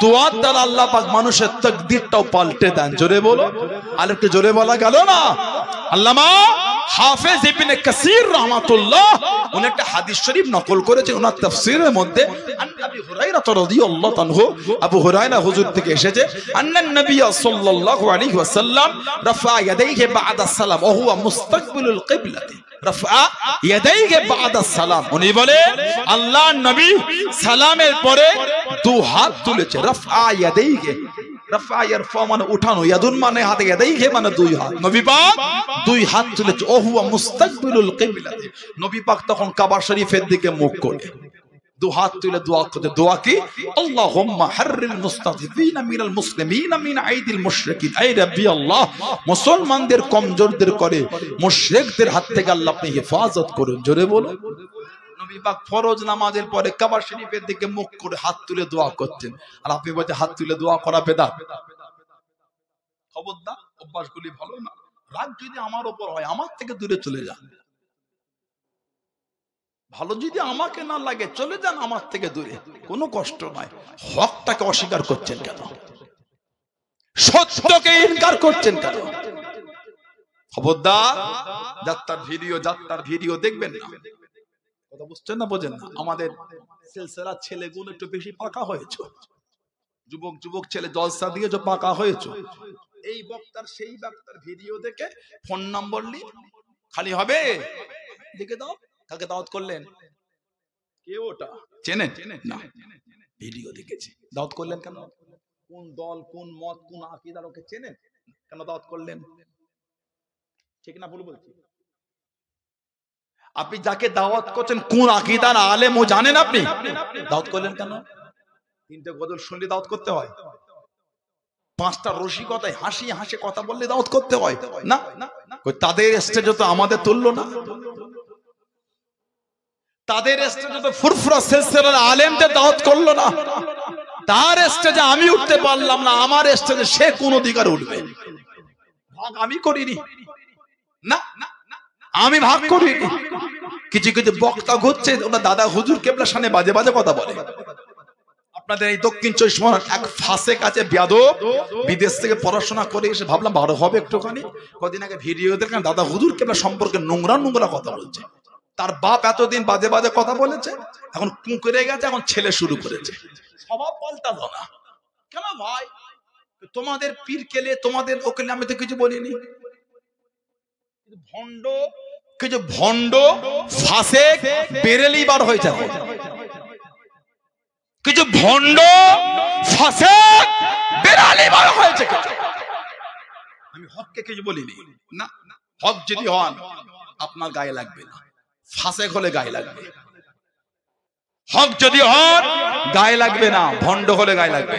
দোয়ার দ্বারা আল্লাহ পাক মানুষের তাকদীরটাও পাল্টে দেন। জোরে বলো। আর একটু জোরে বলা গেল না? আল্লামা হাফেজ ইবনে কাসির রাহমাতুল্লাহ উনি একটা হাদিস শরীফ নকল করেছেন ওনার তাফসীরের মধ্যে। আন আবি হুরায়রা রাদিয়াল্লাহু আনহু, আবু হুরায়রা হুজুর থেকে এসেছে, আন্নান নবী সাল্লাল্লাহু আলাইহি ওয়াসাল্লাম রাফা ইয়াদাইহি বা'দা সালাম ওয়া হুয়া মুস্তাকবিলুল কিবলাতি। রাফা ইয়াদাইহি বা'দা সালাম, উনি বলে আল্লাহর নবী সালামের পরে দু হাত তুলেছে। রাফা ইয়াদাইহি, রাফা ইয়ারফা মানে উঠানো, ইয়াদুন মানে হাতে, ইয়াদাইহি মানে দুই হাত। নবী পাক দুই হাত তুলেছে। ও হুয়া মুস্তাকবিলুল কিবলাতি, নবী পাক তখন কাবা শরীফের দিকে মুখ করে দু হাত তুলে দোয়া করতে। দোয়া কি? আল্লাহুম্মা হাররিল মুস্তাযিফিনা মিনাল মুসলিমিনা মিন আইদিল মুশরিকিন। হে রাব্বি আল্লাহ, মুসলমানদের কমজোরদের করে মুশরিকদের হাত থেকে আল্লাহ আপনি হেফাজত করুন। জোরে বলো। নবী পাক ফরজ নামাজের পরে কাবা শরীফের দিকে মুখ করে হাত তুলে দোয়া করতেন। আর আপনি বলছেন হাত তুলে দোয়া করা বেদাত। খবরদার, অভ্যাসগুলি ভালো না। রাগ যদি আমার উপর হয়, আমার থেকে দূরে চলে যান। ভালো যদি আমাকে না লাগে, চলে যান আমার থেকে দূরে, কোনো কষ্ট নাই। হকটাকে অস্বীকার করছেন কেন? সত্যকে ইনকার করছেন কেন? খবরদার, যাত্রার ভিডিও দেখবেন না। কথা বুঝছেন না? বোঝেন না? আমাদের সিলসিলা ছেলেগুলো একটু বেশি পাকা হয়েছে। যুবক ছেলে জলসা দিয়ে যে পাকা হয়েছে, এই বক্তার সেই বক্তার ভিডিও দেখে ফোন নম্বর নিয়ে খালি হবে দেখে দাও। কাকে দাওয়াত করলেন? কে ওটা? চেনেন না? ভিডিও দেখেছি। দাওয়াত করলেন কেন? কোন দল, কোন মত, কোন আকীদা, ওকে চেনেন? কেন দাওয়াত করলেন? ঠিক না ভুল বলছি? আপনি যাকে দাওয়াত করছেন কোন আকীদার আলেম ও জানেন? আপনি দাওয়াত করলেন কেন? তিনটে গজল শুনলে দাওয়াত করতে হয়? পাঁচটা রসিকতায় হাসি হাসি কথা বললে দাওয়াত করতে হয় না? তাদের স্টেজে তো আমাদের তুললো না। তাদের স্টেজে তো ফুরফুরা সিলসিলার আলেমদের দাওয়াত করলো না। তার স্টেজে আমি উঠতে পারলাম না, আমার স্টেজে সে কোন অধিকার উঠবে? ভাগ আমি করিনি না, আমি ভাগ করিনি। কিছু কিছু বক্তা ঘুরছে, ওনার দাদা হুজুর কেবলার সামনে বাজে বাজে কথা বলে। আপনাদের এই দক্ষিণ চব্বিশ পরগনার এক ফাসেক আছে বেয়াদব, বিদেশ থেকে পড়াশোনা করে এসে ভাবলাম ভালো হবে একটুখানি। কদিন আগে ভিডিও দেখলাম দাদা হুজুর কেবলার সম্পর্কে নোংরা কথা বলছে। তার বাপ এতদিন বাজে বাজে কথা বলেছে, এখন কুঁকড়ে গেছে, এখন ছেলে শুরু করেছে। স্বভাব পাল্টালো না কেন ভাই? তোমাদের পীর কেলে, তোমাদের ওকেলে আমি তো কিছু বলিনি। কিছু ভণ্ড ফাসেক বেরেলি বার হয়েছে। কিছু ভণ্ড ফাসেক বেরালি বার হয়েছে। আমি হককে কিছু বলিনি না। হক যদি হন আপনার গায়ে লাগবে না, ফাসেক হলে গায়ে লাগবে। হক যদি হন গায়ে লাগবে না, ভণ্ড হলে গায়ে লাগবে।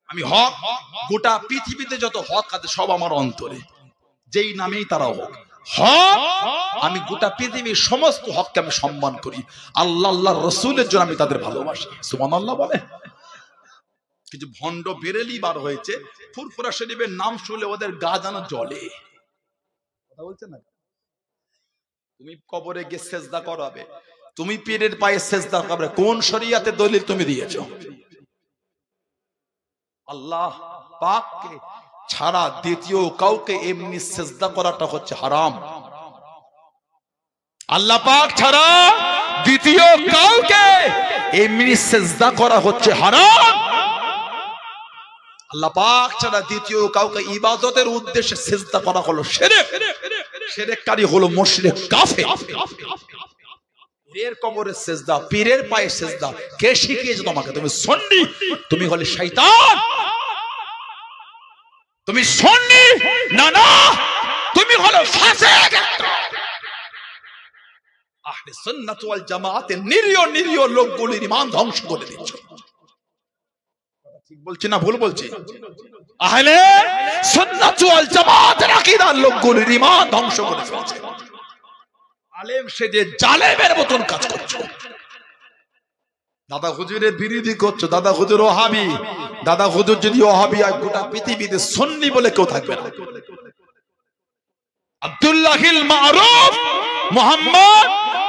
আমি হক, গোটা পৃথিবীতে যত হক আছে সব আমার অন্তরে, যেই নামেই তারা হক। হক, আমি গোটা পৃথিবীর সমস্ত হককে আমি সম্মান করি। আল্লাহ রসুলের জন্য আমি তাদের ভালোবাসি। সুবহানাল্লাহ বলে। কিছু ভণ্ড বেরেলি বার হয়েছে, ফুরফুরা শরীফের নাম শুনলে ওদের গা যেন জ্বলে। কথা বলছেন না? তুমি কবরে গিয়ে সেজদা করাবে, তুমি পীরের পায়ে সেজদা করবে, কোন শরিয়াতে দলিল তুমি দিয়েছো? আল্লাহ পাককে ছাড়া দ্বিতীয় কাউকে এমনি সেজদা করাটা হচ্ছে হারাম। আল্লাহ পাক ছাড়া দ্বিতীয় কাউকে এমনি সেজদা করা হচ্ছে হারাম। আল্লাহ পাক ছাড়া দ্বিতীয় কাউকে ইবাদতের উদ্দেশ্যে সেজদা করা হলো শিরক। শিরককারী হলো মুশরিক কাফের। পীরের কবরে সেজদা, পীরের পায়ে সেজদা কে শিখিয়েছে তোমাকে? তুমি সুন্নি, তুমি হলে শয়তান। তুমি সুন্নি না, তুমি হলো ফাসিক। আহলে সুন্নাত ওয়াল জামাতের নিরীহ লোকগুলির ঈমান ধ্বংস করে দিচ্ছ। ঠিক বলছি না ভুল বলছি? আহলে সুন্নাত ওয়াল জামাতের আকীদার লোকগুলির ঈমান ধ্বংস করে ফেলছে। আলেম সেজে জালেমের মতন কাজ করছো। দাদা হুজুরের বিরোধী করছো। দাদা হুজুর ওহাবি, দাদা হুজুর যদি ওহাবি হয় গোটা পৃথিবীতে সুন্নি বলে কেউ থাকবে না। আব্দুল্লাহিল মারুফ মুহাম্মদ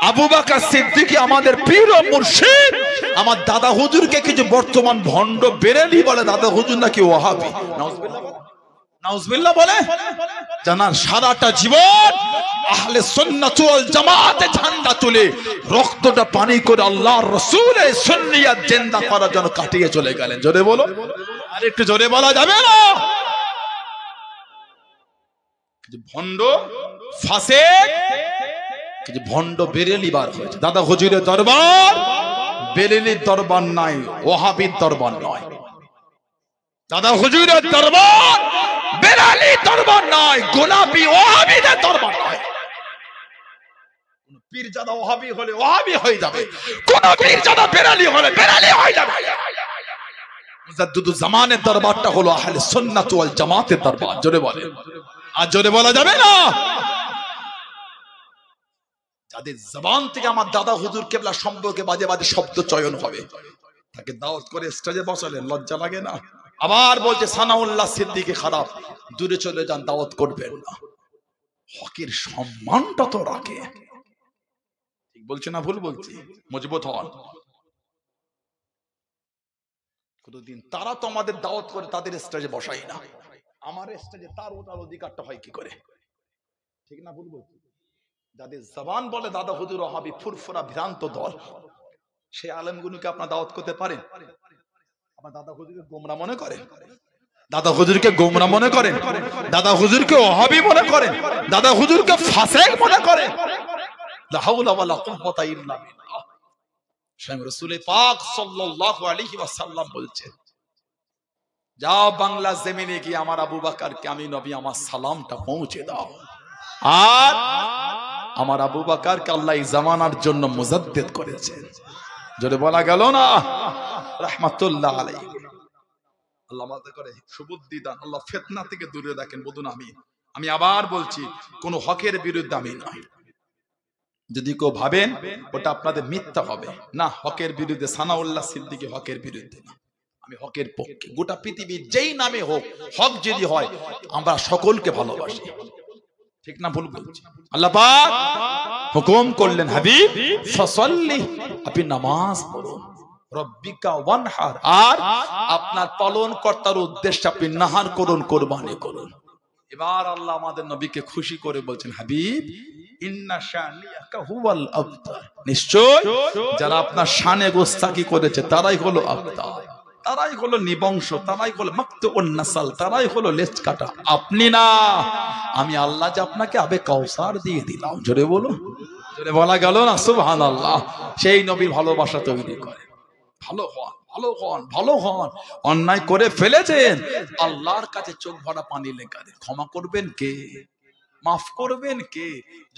আবু বকর সিদ্দিকী আমাদের পীর ও মুর্শিদ। আমার দাদা হুজুরকে কিছু বর্তমান ভণ্ড বেরেলি বলে দাদা হুজুর নাকি ওহাবি। নাউজুবিল্লাহ। নাউজুবিল্লাহ বলে জানার সারাটা জীবন আহলে সুন্নাত ওয়াল জামাতে ঝান্ডা তুলে রক্তটা পানি করে আল্লাহর রাসূলের সুন্নিয়ত জিন্দা করার জন্য কাটিয়ে চলে গেলেন। জোরে বলো, আর একটু জোরে বলা যাবে না? কিছু ভণ্ড ফাসিক, কিছু ভণ্ড বেরেলি বার হয়েছে। দাদা হুজুরের দরবার বেরেলির দরবার নাই, ওহাবির দরবার নয়। দাদা হুজুরের দরবার বেরেলি দরবার নয়, গোলাপি ওহাবিদের দরবার নয়। কোন পীরজাদা ওহাবি হলে ওহাবি হয়ে যাবে, কোন পীরজাদা বেরেলি হলে বেরেলি হয়ে যাবে। মুজাদ্দিদুজ জামানের দরবারটা হলো আহলে সুন্নাত ওয়াল জামাতের দরবার। জোরে বলে, আর জোরে বলা যাবে না? যাদের জবান থেকে আমার দাদা হুজুর কেবলা সম্পর্কে বাজে বাজে শব্দ চয়ন হবে, তাকে দাওয়াত করে স্টেজে বসালেন, লজ্জা লাগে না? আবার বলছে সানাউল্লাহ সিদ্দিকী খারাপ, দূরে চলে যান, দাওয়াত করবেন না। হকের সম্মানটা তো রাখে। ঠিক বলছে না ভুল বলছি? মজবুত হন। কতদিন তারা তো আমাদের দাওয়াত করে তাদের স্টেজে বসাই না, আমার স্টেজে তার ওটার অধিকারটা হয় কি করে? ঠিক না ভুল বলছি? যাদের জবান বলে দাদা হুজুর ওহাবি, ফুরফুরা ভ্রান্ত দল, সেই আলেমগুলোকে আপনার দাওয়াত করতে পারেন? আমার দাদা হুজুরকে গোমরা মনে করেন? দাদা হুজুরকে গোমরা মনে করেন? দাদা হুজুরকে ওহাবি মনে করেন? দাদা হুজুরকে ফাসিক মনে করেন? লা হাওলা ওয়ালা কুওয়াতা ইল্লা বিল্লাহ। স্বয়ং রাসূল পাক সাল্লাল্লাহু আলাইহি ওয়াসাল্লাম বলছেন, যাও বাংলা জমিনে গিয়ে আমার আবু বকরকে আমি নবী আমার সালামটা পৌঁছে দাও। আর আমার আবু বকরকে আল্লাহ এই জামানার জন্য মুজাদ্দিদ করেছেন। জোরে বলা গেল না? রাহমাতুল্লাহ আলাইহি। আল্লাহ আমাদের করে সুবুদ্ধি দান, আল্লাহ ফিতনা থেকে দূরে রাখেন। বলুন আমিন। আমি আবার বলছি, কোন হকের বিরুদ্ধে আমি নয়। যদি কেউ ভাবেন ওটা আপনাদের মিথ্যা হবে না, হকের বিরুদ্ধে সানাউল্লাহ সিদ্দিকী হকের বিরুদ্ধে না, আমি হকের পক্ষে। গোটা পৃথিবীর যেই নামে হোক, হক যদি হয় আমরা সকলকে ভালোবাসি। ঠিক না ভুল বলছি? আল্লাহ পাক হুকুম করলেন, হাবিব ফাসাল্লি, আপনি নামাজ পড়ুন, রব্বিকা ওয়ানহার, আর আপনার পালন কর্তার উদ্দেশ্যে আপনি নাহার করুন, কুরবানি করুন। এবার আল্লাহ আমাদের নবীকে খুশি করে বলছেন, হাবিব ইন্না শানিয়াকা হুয়াল আবতার, নিশ্চয় যারা আপনার শানে গোস্তাকি করেছে তারাই হলো আবতার, তারাই হলো নিবংশ, তারাই হলো মাকতুউন নাসাল, তারাই হলো লেজ কাটা। আপনি না, আমি আল্লাহ যে আপনাকে আবে কাউসার দিয়ে দিলাম। জোরে বলো, জোরে বলা গেল না? সুবহানাল্লাহ। সেই নবীর ভালোবাসা তৈরি করে। ভালো হন, ভালো হন, ভালো হন। অন্যায় করে ফেলেছেন, আল্লাহর কাছে চোখ ভরা পানি লেখা দেন। ক্ষমা করবেন কে? মাফ করবেন কে?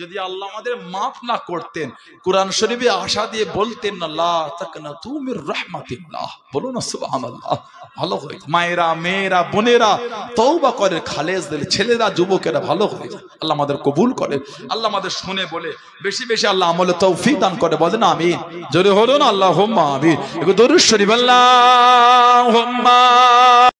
যদি আল্লাহ আমাদের মাফ না করতেন, কোরআন শরীফে আশা দিয়ে বলতেন না, লা তাকনাতু মির রাহমাতিল্লাহ, বলুন না সুবহানাল্লাহ। ভালো হয়ে মায়েরা, মেয়েরা, বোনেরা তওবা করে, খালেজ দিলে ছেলেরা, যুবকেরা ভালো হয়ে যায়। আল্লাহ আমাদের কবুল করে, আল্লাহ আমাদের শুনে বলে বেশি বেশি আল্লাহ আমলে তৌফিক দান করে। বলেন আমিন। জোরে হলো না? আল্লাহুম্মা আমিন। একটু দরুদ শরীফ, আল্লাহুম্মা